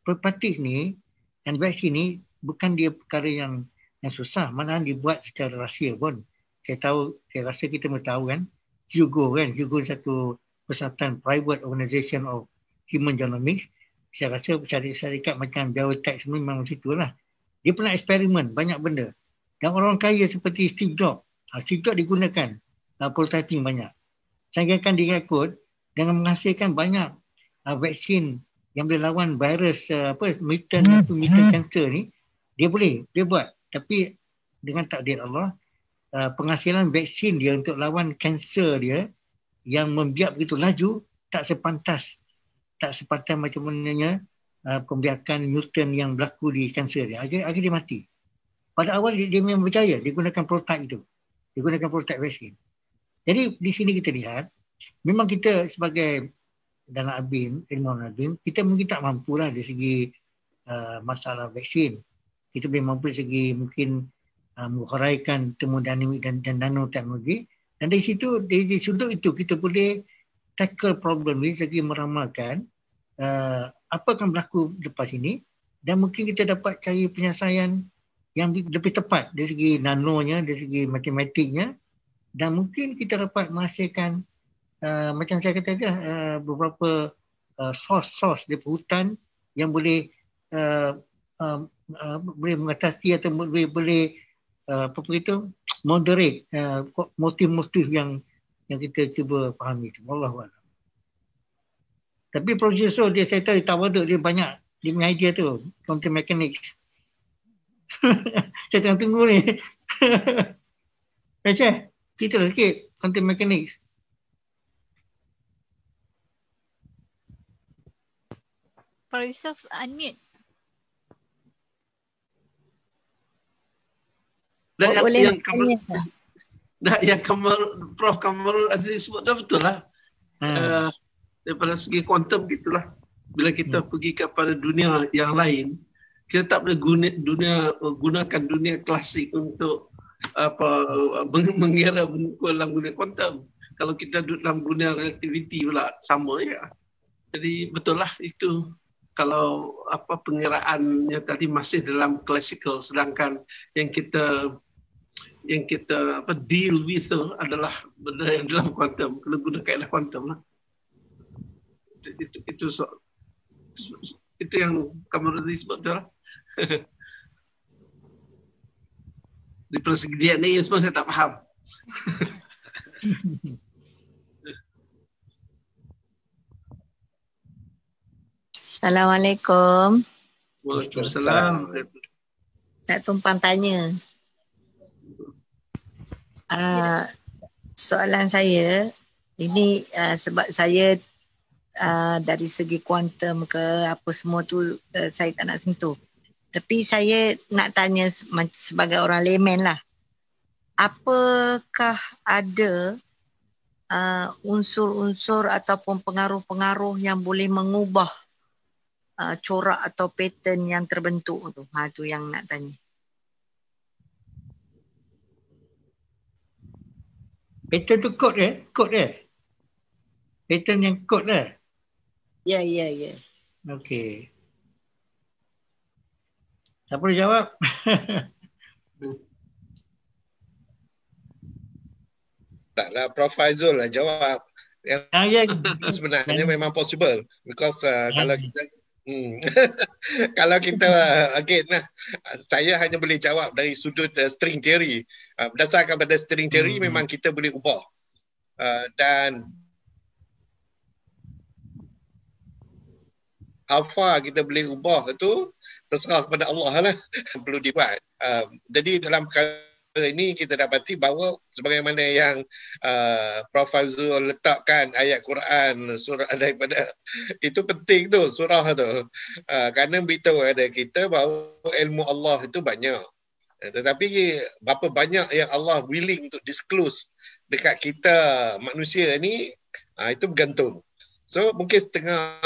terapeutik ni dan vaksin ni bukan dia perkara yang susah, malahan dibuat secara rahsia pun. Saya rasa kita mesti tahu kan, Hugo satu persatuan private organisation of human genomics. Saya rasa syarikat macam biotech semua memang situ lah. Dia pernah eksperimen banyak benda. Dan orang kaya seperti Steve Jobs digunakan prototyping banyak. Saya akan direkod dengan menghasilkan banyak vaksin yang boleh lawan virus mutant cancer ni. Dia buat. Tapi dengan takdir Allah, penghasilan vaksin dia untuk lawan kanser dia yang membiak begitu laju tak sepantas macam mananya pembiakan mutant yang berlaku di kanser dia. Akhirnya dia mati. Pada awal dia memang percaya dia gunakan prototype itu. Dia gunakan prototype vaksin. Jadi di sini kita lihat memang kita sebagai dalam ilmuwan ABIM, kita mungkin tak mampulah dari segi masalah vaksin. Kita boleh mampu dari segi mungkin menghuraikan termodinamik dan nanoteknologi, dan dari situ, dari sudut itu kita boleh tackle problem ini segi meramalkan apa akan berlaku lepas ini, dan mungkin kita dapat cari penyelesaian yang lebih tepat dari segi nanonya, dari segi matematiknya, dan mungkin kita dapat menghasilkan macam saya kata tadi beberapa source dari hutan yang boleh mengatasi atau boleh moderate motif-motif yang kita cuba fahami. Wallahualam. Tapi prosesor dia, saya tahu tawaduk dia banyak, dia punya idea tu, quantum mechanics. Saya tengah tunggu ni. Macam kita lah sikit quantum mechanics. Profesor unmute. Yang Prof Kamarul Azli sebut dah betul lah. Daripada segi kuantum gitulah. Bila kita pergi kepada dunia yang lain, kita tak boleh gunakan dunia klasik untuk mengira dalam dunia kuantum. Kalau kita duduk dalam dunia relativity pula sama ya. Jadi betul lah itu. Kalau pengiraannya tadi masih dalam classical, sedangkan yang kita deal with adalah benda yang dalam kuantum. Kena guna kaedah kuantum lah. Itu yang kamu tadi sebut dah. Di persegi ni semua saya tak faham. Assalamualaikum. Waalaikumsalam. Nak tumpang tanya. Soalan saya ini sebab saya dari segi kuantum ke apa semua tu saya tak nak sentuh. Tapi saya nak tanya sebagai orang layman lah. Apakah ada unsur-unsur ataupun pengaruh-pengaruh yang boleh mengubah corak atau pattern yang terbentuk tu? Tu yang nak tanya. Pattern tu kod pattern yang kod lah. Ya. Okey. Siapa boleh jawab? Taklah Prof Faizul lah jawab. Sebenarnya memang possible because kalau kita kalau kita again lah, saya hanya boleh jawab dari sudut string theory. Berdasarkan pada string theory memang kita boleh ubah dan how far kita boleh ubah itu terserah kepada Allah lah. Perlu dibuat. Jadi dalam perkara ini kita dapati bahawa sebagaimana yang Prof Faizul letakkan ayat Quran surah daripada itu penting tu surah tu kerana beritahu ada kita bahawa ilmu Allah itu banyak, tetapi berapa banyak yang Allah willing to disclose dekat kita manusia ni itu bergantung. So mungkin setengah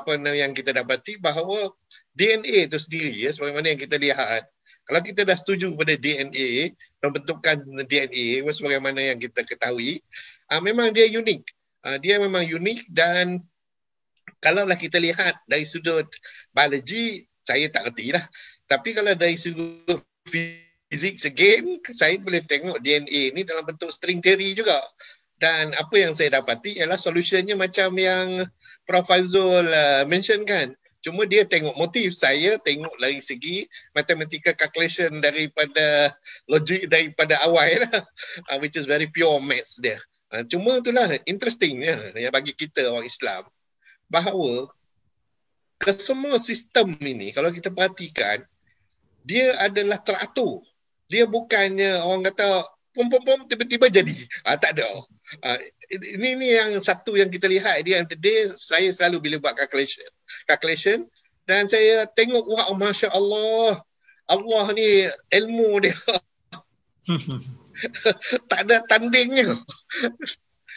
apa yang kita dapati bahawa DNA itu sendiri sebagaimana yang kita lihat, kalau kita dah setuju kepada DNA, pembentukan DNA sebagaimana yang kita ketahui, memang dia unik. Dia memang unik dan kalaulah kita lihat dari sudut biologi, saya tak reti lah. Tapi kalau dari sudut physics again, saya boleh tengok DNA ni dalam bentuk string theory juga. Dan apa yang saya dapati ialah solutionnya macam yang Prof Faizul mention kan. Cuma dia tengok motif, saya tengok dari segi mathematical calculation daripada logik daripada awal lah, which is very pure maths dia. Cuma itulah interestingnya yang bagi kita orang Islam bahawa kesemua sistem ini kalau kita perhatikan dia adalah teratur. Dia bukannya orang kata pom tiba-tiba jadi. Tak ada. Ini yang satu yang kita lihat dia saya selalu bila buat calculation dan saya tengok wah Masya Allah, Allah ni ilmu dia tak ada tandingnya.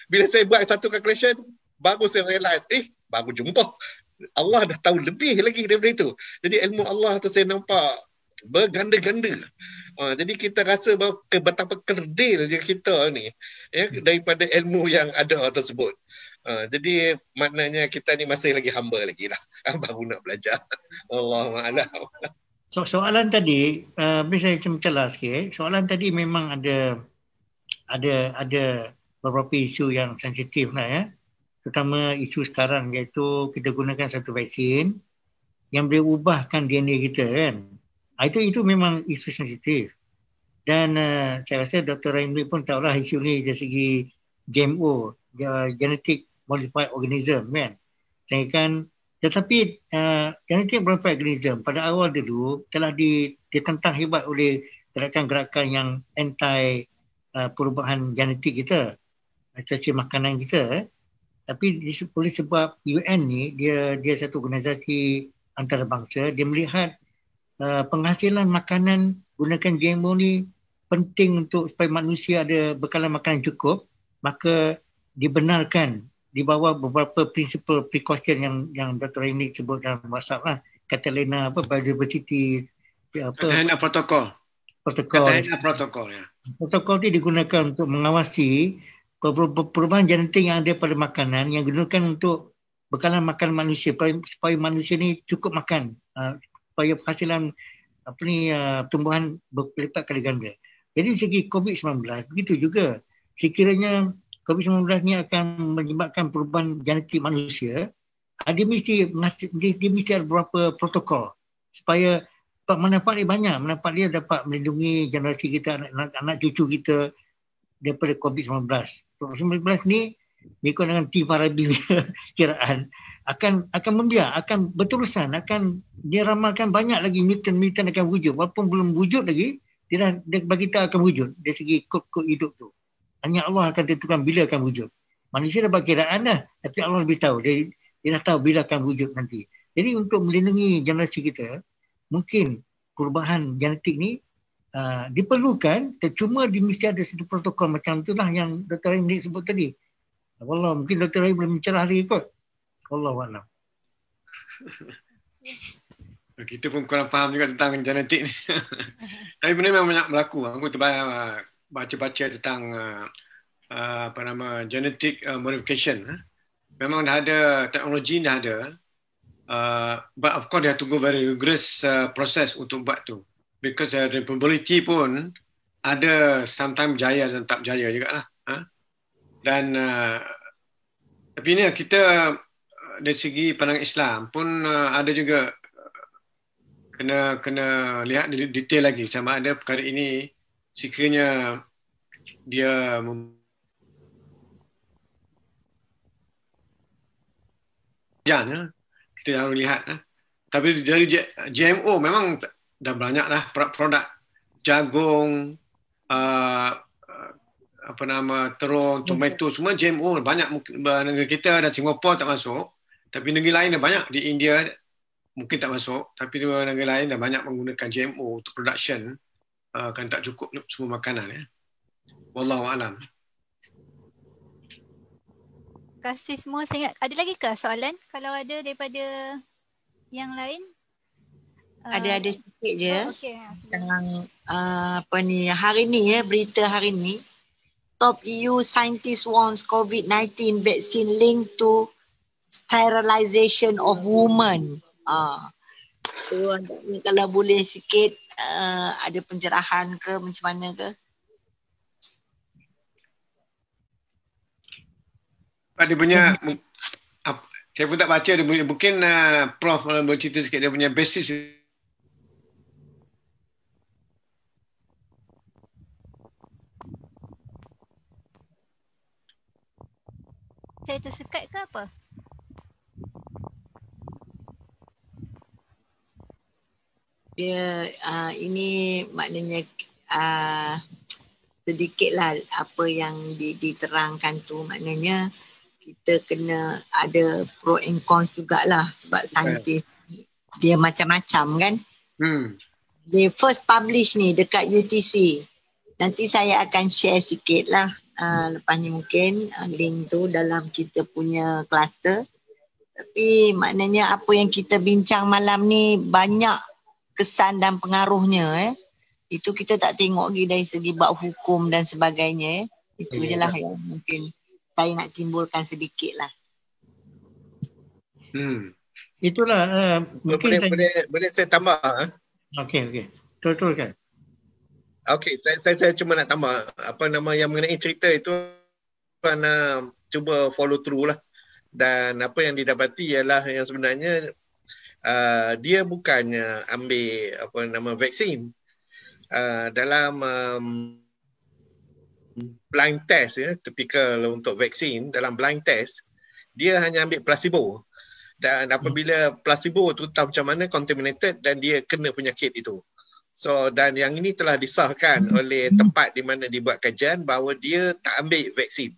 Bila saya buat satu calculation baru saya realize baru jumpa Allah dah tahu lebih lagi daripada itu. Jadi ilmu Allah tu saya nampak berganda-ganda. Jadi kita rasa bahawa betapa kerdil dia kita ni daripada ilmu yang ada tersebut. Jadi maknanya kita ni masih lagi hamba lagi lah. Baru nak belajar. Allahuakbar. Soalan tadi, boleh saya celah sikit. Soalan tadi memang ada beberapa isu yang sensitif lah terutama isu sekarang iaitu kita gunakan satu vaksin yang boleh ubahkan DNA kita kan. Itu memang isu sensitif. Dan saya rasa Dr. Raimli pun tahulah isu ni dari segi GMO, Genetic Modified Organism kan. Tetapi Genetic Modified Organism pada awal dulu telah ditentang hebat oleh gerakan-gerakan yang anti perubahan genetik kita, cacah makanan kita. Tapi oleh sebab UN ni dia satu organisasi antarabangsa, dia melihat penghasilan makanan gunakan GMO ni penting untuk supaya manusia ada bekalan makanan cukup, maka dibenarkan di bawah beberapa prinsipal precaution yang Dr. Raimli sebut dalam WhatsApp lah, Catalina biodiversity Catalina protokol ya. Protokol itu digunakan untuk mengawasi perubahan genetik yang ada pada makanan yang digunakan untuk bekalan makanan manusia supaya manusia ni cukup makan, supaya penghasilan tumbuhan berlipat kali ganda. Jadi segi COVID-19 begitu juga. Sekiranya COVID-19 ni akan menyebabkan perubahan genetik manusia, dia mesti ada beberapa protokol supaya manfaat dia banyak. Manfaat dia dapat melindungi generasi kita, anak cucu kita daripada COVID-19. COVID-19 ni mengikut dengan T. Farabi kiraan akan membiak, akan berterusan, akan diramalkan banyak lagi mutant akan wujud. Walaupun belum wujud lagi, dia bagi kita akan wujud dari segi kod-kod hidup tu. Hanya Allah akan tentukan bila akan wujud. Manusia dah berkiraan dah. Tapi Allah lebih tahu. Dia dah tahu bila akan wujud nanti. Jadi untuk melindungi generasi kita, mungkin perubahan genetik ni diperlukan, cuma mesti ada satu protokol macam itulah yang Dr. Rahim sebut tadi. Wallah, mungkin Dr. Rahim belum bicara lagi kot. Wallahualam. Kita pun kurang faham juga tentang genetik ni. Tapi benda memang banyak berlaku. Aku baca-baca tentang genetic modification. Memang dah ada, teknologi dah ada. But of course they have to go very rigorous process untuk buat tu. Because the probability pun ada sometimes jaya dan tak jaya juga lah. Dan tapi ni kita dari segi pandang Islam pun ada juga kena lihat detail lagi sama ada perkara ini sekiranya dia kita harus lihat. Tapi dari GMO memang dah banyak dah produk jagung, terung, tomato, semua GMO banyak. Negeri kita dan Singapura tak masuk, tapi negeri lain dah banyak. Di India mungkin tak masuk, tapi negeri lain dah banyak menggunakan GMO untuk production. Kan tak cukup semua makanan ya. Wallahu alam. Terima kasih semua. Saya ingat ada lagi ke soalan? Kalau ada daripada yang lain? Ada sikit je. Okay. Tentang hari ni berita hari ni. Top EU scientist warns COVID-19 vaccine linked to sterilization of women. Kalau boleh sikit ada pencerahan ke macam mana ke? Dia punya saya pun tak baca dia punya, mungkin Prof bercerita sikit dia punya basis. Saya tersekat ke apa? Dia ini maknanya sedikitlah apa yang diterangkan tu, maknanya kita kena ada pro and cons jugalah sebab saintis dia macam-macam kan. Dia first publish ni dekat UTC. Nanti saya akan share sikit lah lepas ni mungkin link tu dalam kita punya kluster. Tapi maknanya apa yang kita bincang malam ni banyak kesan dan pengaruhnya itu kita tak tengok lagi dari segi bab hukum dan sebagainya. Itu je lah yang mungkin saya nak timbulkan sedikit lah. Itulah mungkin boleh saya tambah? Okey. Teruskan. Okey, saya cuma nak tambah yang mengenai cerita itu cuba follow through lah. Dan apa yang didapati ialah yang sebenarnya dia bukannya ambil vaksin dalam blind test typical untuk vaksin. Dalam blind test dia hanya ambil placebo, dan apabila placebo tu tahu macam mana contaminated dan dia kena penyakit itu. So dan yang ini telah disahkan oleh tempat di mana dibuat kajian bahawa dia tak ambil vaksin.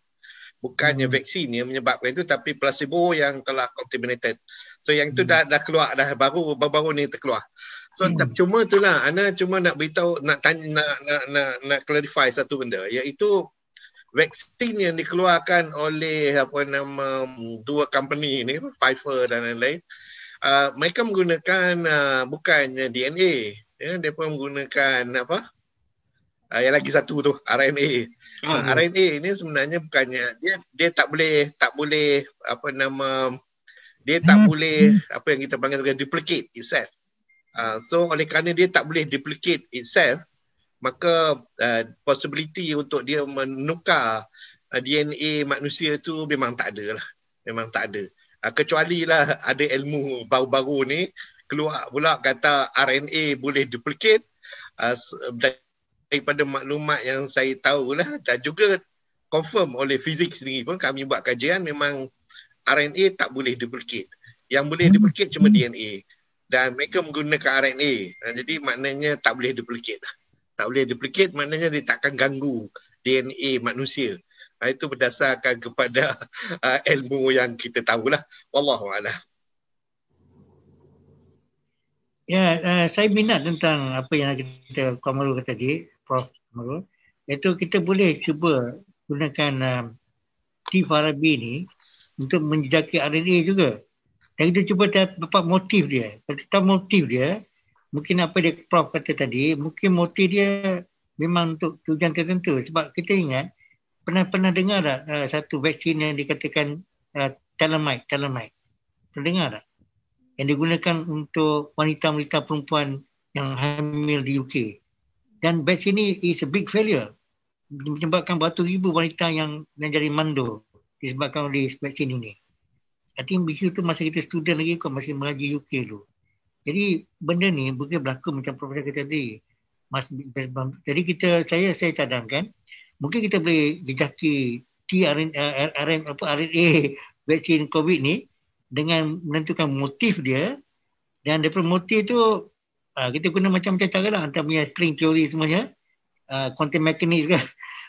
Bukannya vaksin yang menyebabkan itu, tapi placebo yang telah contaminated. So yang itu dah keluar dah, baru ni terkeluar. So cuma itulah Ana cuma nak beritahu, nak tanya, nak clarify satu benda, iaitu vaksin yang dikeluarkan oleh dua company ni, Pfizer dan lain-lain, mereka menggunakan bukannya DNA, dia pun menggunakan yang lagi satu tu RNA. RNA ni sebenarnya bukannya dia tak boleh dia tak boleh apa yang kita panggil duplicate itself. So oleh kerana dia tak boleh duplicate itself, maka possibility untuk dia menukar DNA manusia tu memang tak ada lah. Memang tak ada. Kecuali lah ada ilmu baru-baru ni keluar pula kata RNA boleh duplicate, daripada maklumat yang saya tahulah dan juga confirm oleh fizik sendiri pun, kami buat kajian memang RNA tak boleh duplicate. Yang boleh duplicate cuma DNA. Dan mereka menggunakan RNA. Jadi maknanya tak boleh duplicate. Tak boleh duplicate maknanya dia takkan ganggu DNA manusia. Itu berdasarkan kepada ilmu yang kita tahulah. Wallahu a'lam. Ya, saya minat tentang apa yang kita Kamarul kata tadi, Prof. Kamarul. Iaitu kita boleh cuba gunakan T-Farabi ni untuk menjejaki RNA juga. Dan kita cuba dapat motif dia. Kalau kita tahu motif dia, mungkin apa dia Prof kata tadi, mungkin motif dia memang untuk tujuan tertentu. Sebab kita ingat, pernah dengar tak satu vaksin yang dikatakan Thalidomide? Pernah dengar tak? Yang digunakan untuk wanita-wanita perempuan yang hamil di UK. Dan vaksin ini is a big failure. Menyebabkan beratus-ribu wanita yang jadi mandul disebabkan oleh vaksin ini. I think bisu tu masa kita student lagi, kau masih mengaji UK tu. Jadi benda ni boleh berlaku macam Profesor kata tadi. Jadi saya cadangkan, mungkin kita boleh jejaki RNA vaksin COVID ni dengan menentukan motif dia, dan daripada motif tu kita guna macam-macam cara lah, antara punya string teori semuanya, quantum mechanics kan,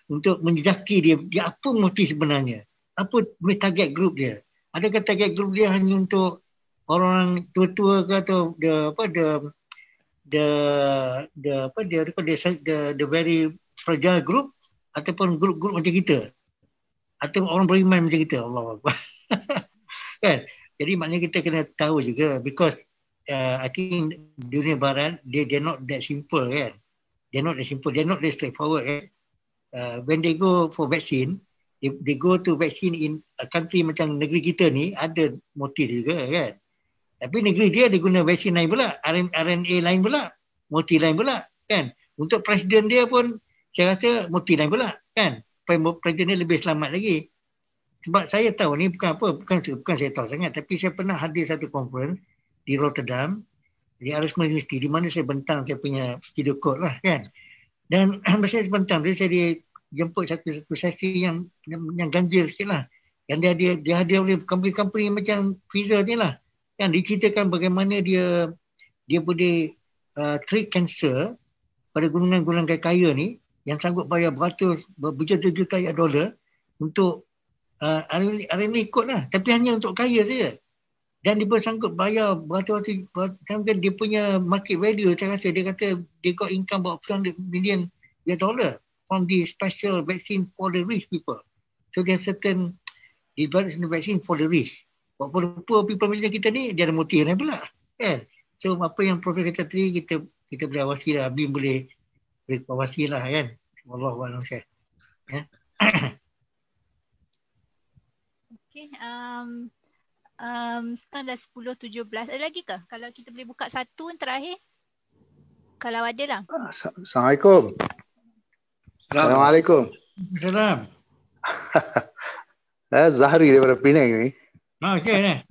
untuk menjejaki dia apa motif sebenarnya, apa target group dia. Adakah target group dia hanya untuk orang tua-tua ke, atau the very fragile group, ataupun grup-grup macam kita, atau orang beriman macam kita. Allahuakbar. Kan? Jadi maknanya kita kena tahu juga, because I think dunia barat they're not that simple kan. They're not that straightforward kan. When they go for vaccine, they go to vaccine in a country macam negeri kita ni, ada motif juga kan. Tapi negeri dia guna vaksin lain pula, RNA lain pula, motif lain pula kan. Untuk presiden dia pun saya rasa motif lain pula kan. Presiden dia lebih selamat lagi. Sebab saya tahu ni bukan saya tahu sangat, tapi saya pernah hadir satu conference di Rotterdam, di Erasmus University, di mana saya bentang saya punya studio code lah kan. Dan masa saya bentang tu, saya jemput satu sesi yang ganjil sikit lah. Yang dia hadir oleh company macam Pfizer ni lah. Kan diceritakan bagaimana dia boleh treat cancer pada golongan-golongan kaya ni yang sanggup bayar berjuta-juta dolar untuk RNA ikut lah. Tapi hanya untuk kaya saja. Dan dia sanggup bayar beratus-ratus, dia punya market value, saya rasa dia kata dia got income about $100 million from the special vaccine for the rich people. So they have certain vaccine for the rich. Buat poor people macam kita ni, dia ada motif lain pula. Kan? So apa yang Prof kata tadi, kita boleh awasi lah. Abim boleh awasi lah kan. Wallahualam Syekh. Ya. Okay. Sekarang dah 10.17. Ada lagi ke? Kalau kita boleh buka satu terakhir. Kalau ada lah. Assalamualaikum. Assalamualaikum. Salam. Zahri daripada Penang ni. Okey.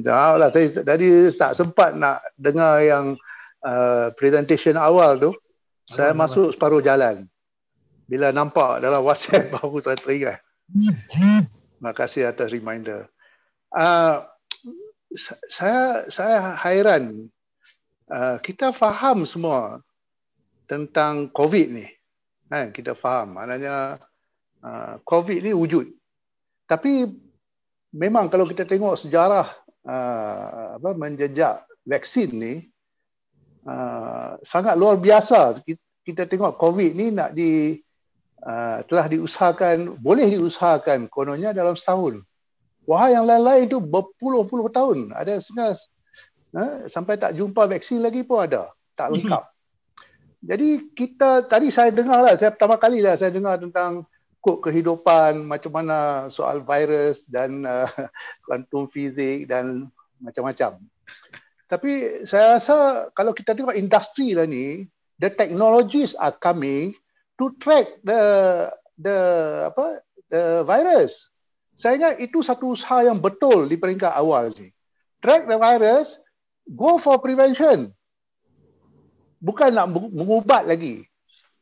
Dah lah, saya tadi tak sempat nak dengar yang presentation awal tu. Saya masuk separuh jalan. Bila nampak dalam WhatsApp baru saya teringat. Terima kasih atas reminder. Saya hairan. Kita faham semua tentang COVID ni. Kita faham. Maknanya COVID ni wujud. Tapi memang kalau kita tengok sejarah menjejak vaksin ni sangat luar biasa. Kita tengok COVID ni telah diusahakan, boleh diusahakan kononnya dalam setahun. Wah, yang lain-lain tu berpuluh-puluh tahun. Ada setengah sampai tak jumpa vaksin lagi pun ada. Tak lengkap. Jadi tadi saya dengar lah, saya pertama kali lah saya dengar tentang kod kehidupan, macam mana soal virus dan kuantum fizik dan macam-macam. Tapi saya rasa kalau kita tengok industri lah ni, the technologies are coming to track the virus. Saya ingat itu satu usaha yang betul di peringkat awal ni. Track the virus, go for prevention. Bukan nak mengubat lagi.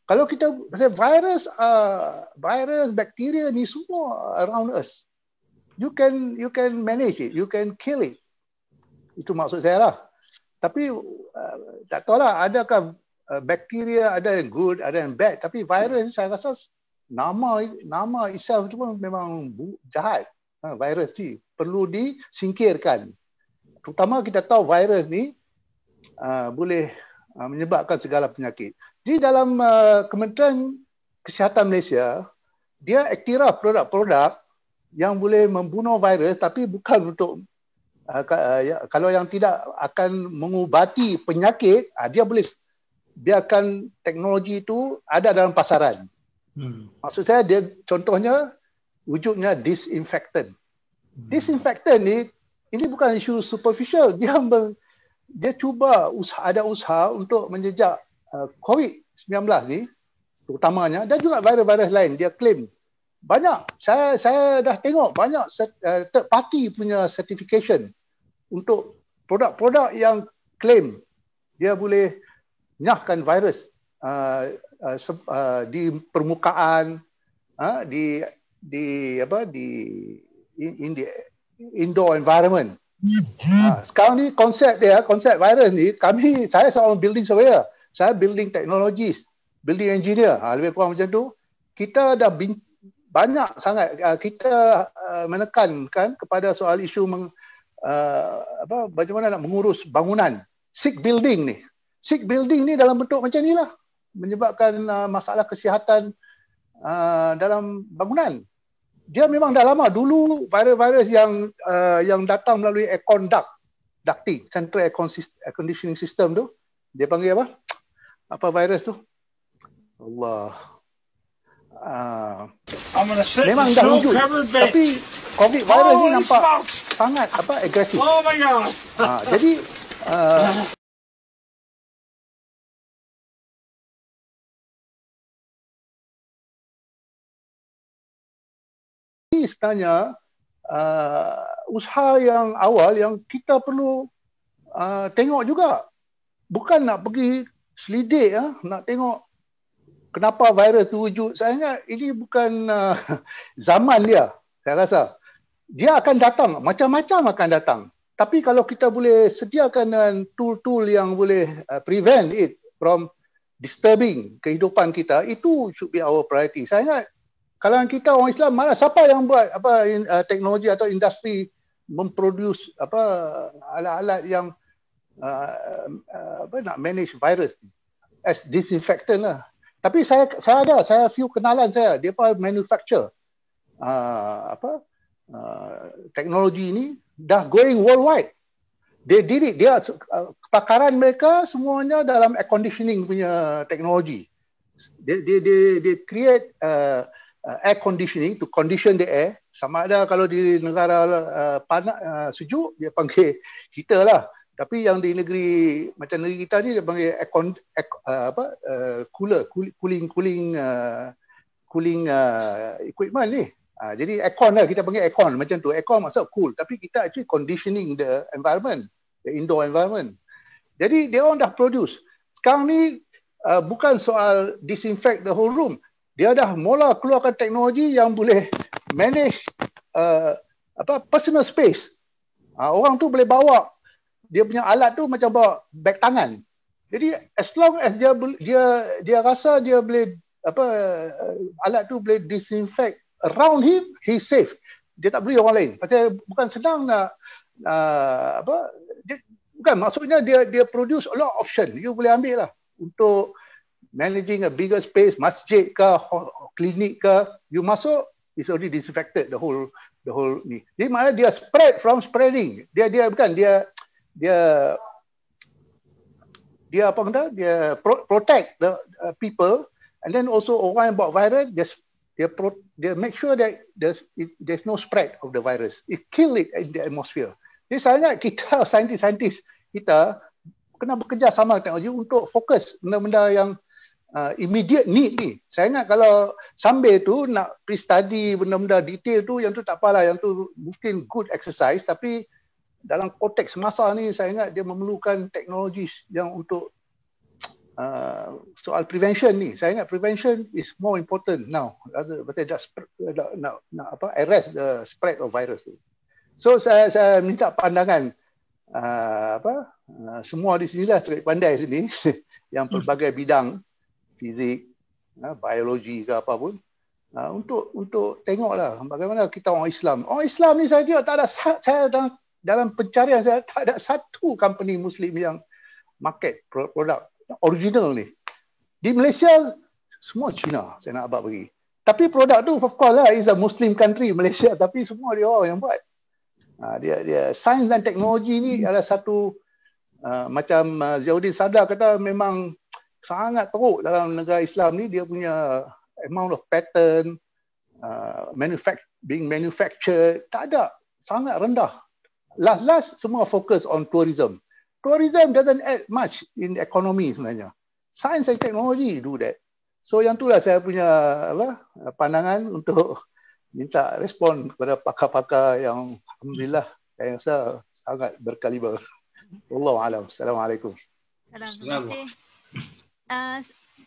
Kalau kita virus, bakteria ni semua around us. You can manage it, you can kill it. Itu maksud saya lah. Tapi tak tahu lah, adakah bakteria ada yang good, ada yang bad. Tapi virus saya rasa nama itself tu pun memang jahat. Virus ni perlu disingkirkan. Terutama kita tahu virus ni boleh menyebabkan segala penyakit. Di dalam Kementerian Kesihatan Malaysia, dia iktiraf produk-produk yang boleh membunuh virus tapi bukan untuk kalau yang tidak akan mengubati penyakit, dia boleh biarkan teknologi itu ada dalam pasaran. Maksud saya dia contohnya wujudnya disinfektan. Disinfektan ni ini bukan isu superficial. Dia cuba ada usaha untuk menjejak COVID-19 ni terutamanya dan juga virus-virus lain. Dia claim banyak. Saya dah tengok banyak third party punya certification untuk produk-produk yang claim dia boleh nyahkan virus di permukaan, di indoor environment. Sekarang ni konsep virus ni, saya seorang building surveyor, saya building technologist, building engineer, lebih kurang macam tu. Kita dah banyak sangat kita menekankan kepada soal isu bagaimana nak mengurus bangunan. Sick building ni dalam bentuk macam ni lah, menyebabkan masalah kesihatan dalam bangunan. Dia memang dah lama. Dulu virus-virus yang datang melalui aircon ducting, central air conditioning system tu, dia panggil apa? Apa virus tu? Allah. Memang dah wujud. Tapi COVID virus ni nampak sangat agresif. Oh my god. Jadi sebenarnya usaha yang awal yang kita perlu tengok juga. Bukan nak pergi selidik, nak tengok kenapa virus tu wujud. Saya ingat ini bukan zaman dia. Saya rasa dia akan datang, macam-macam akan datang. Tapi kalau kita boleh sediakan tool-tool yang boleh prevent it from disturbing kehidupan kita, itu should be our priority. Saya ingat kalau kita orang Islam, mana siapa yang buat teknologi atau industri memproduce alat-alat yang nak manage virus as disinfectant lah. Tapi saya few kenalan saya, dia pun manufacture teknologi ni dah going worldwide. Dia kepakaran mereka semuanya dalam air conditioning punya teknologi. Dia create air conditioning to condition the air. Sama ada kalau di negara panas sejuk dia panggil heater lah. Tapi yang di negeri macam negeri kita ni dia panggil cooling equipment ni. Jadi aircon lah, kita panggil aircon macam tu. Aircon maksud cool, tapi kita actually conditioning the environment, the indoor environment. Jadi dia orang dah produce. Sekarang ni bukan soal disinfect the whole room. Dia dah mula keluarkan teknologi yang boleh manage personal space. Orang tu boleh bawa dia punya alat tu macam bawa beg tangan. Jadi as long as dia rasa dia boleh alat tu boleh disinfect around him, he safe. Dia tak beri orang lain. Pasal bukan senang nak bukan maksudnya dia produce a lot of option. You boleh ambil lah untuk managing a bigger space, masjid ke, klinik ke, you masuk, it's already disinfected the whole ni. Jadi maknanya dia spread from spreading. Dia protect the people, and then also orang yang bawa virus, dia make sure that there's no spread of the virus. It kill it in the atmosphere. Jadi saya ingat kita saintis kita kena bekerja sama teknologi untuk fokus benda-benda yang immediate need ni. Saya ingat kalau sambil tu nak pre-study benda-benda detail tu, yang tu tak apalah, yang tu mungkin good exercise, tapi dalam konteks masa ni saya ingat dia memerlukan teknologi yang untuk soal prevention ni. Saya ingat prevention is more important now rather nak arrest the spread of virus. So saya minta pandangan semua di sinilah cerit pandai sini yang pelbagai bidang, fizik, biologi ke apa pun, untuk tengoklah bagaimana kita orang Islam. Orang Islam ni saya tak ada, saya dalam pencarian saya tak ada satu company Muslim yang market produk original ni. Di Malaysia semua Cina saya nak abang bagi. Tapi produk tu of course lah is a Muslim country Malaysia, tapi semua dia orang yang buat. Dia sains dan teknologi ni adalah satu macam Ziauddin Sadar kata memang sangat teruk dalam negara Islam ni. Dia punya amount of pattern being manufactured tak ada, sangat rendah. Last semua fokus on tourism. Tourism doesn't add much in economy sebenarnya. Science and technology do that. So yang itulah saya punya pandangan untuk minta respon kepada pakar-pakar yang alhamdulillah saya rasa sangat berkaliber. Wallahu a'lam. Assalamualaikum. Terima kasih.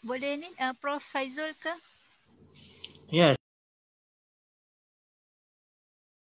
Boleh ni Prof Faizul ke? Ya,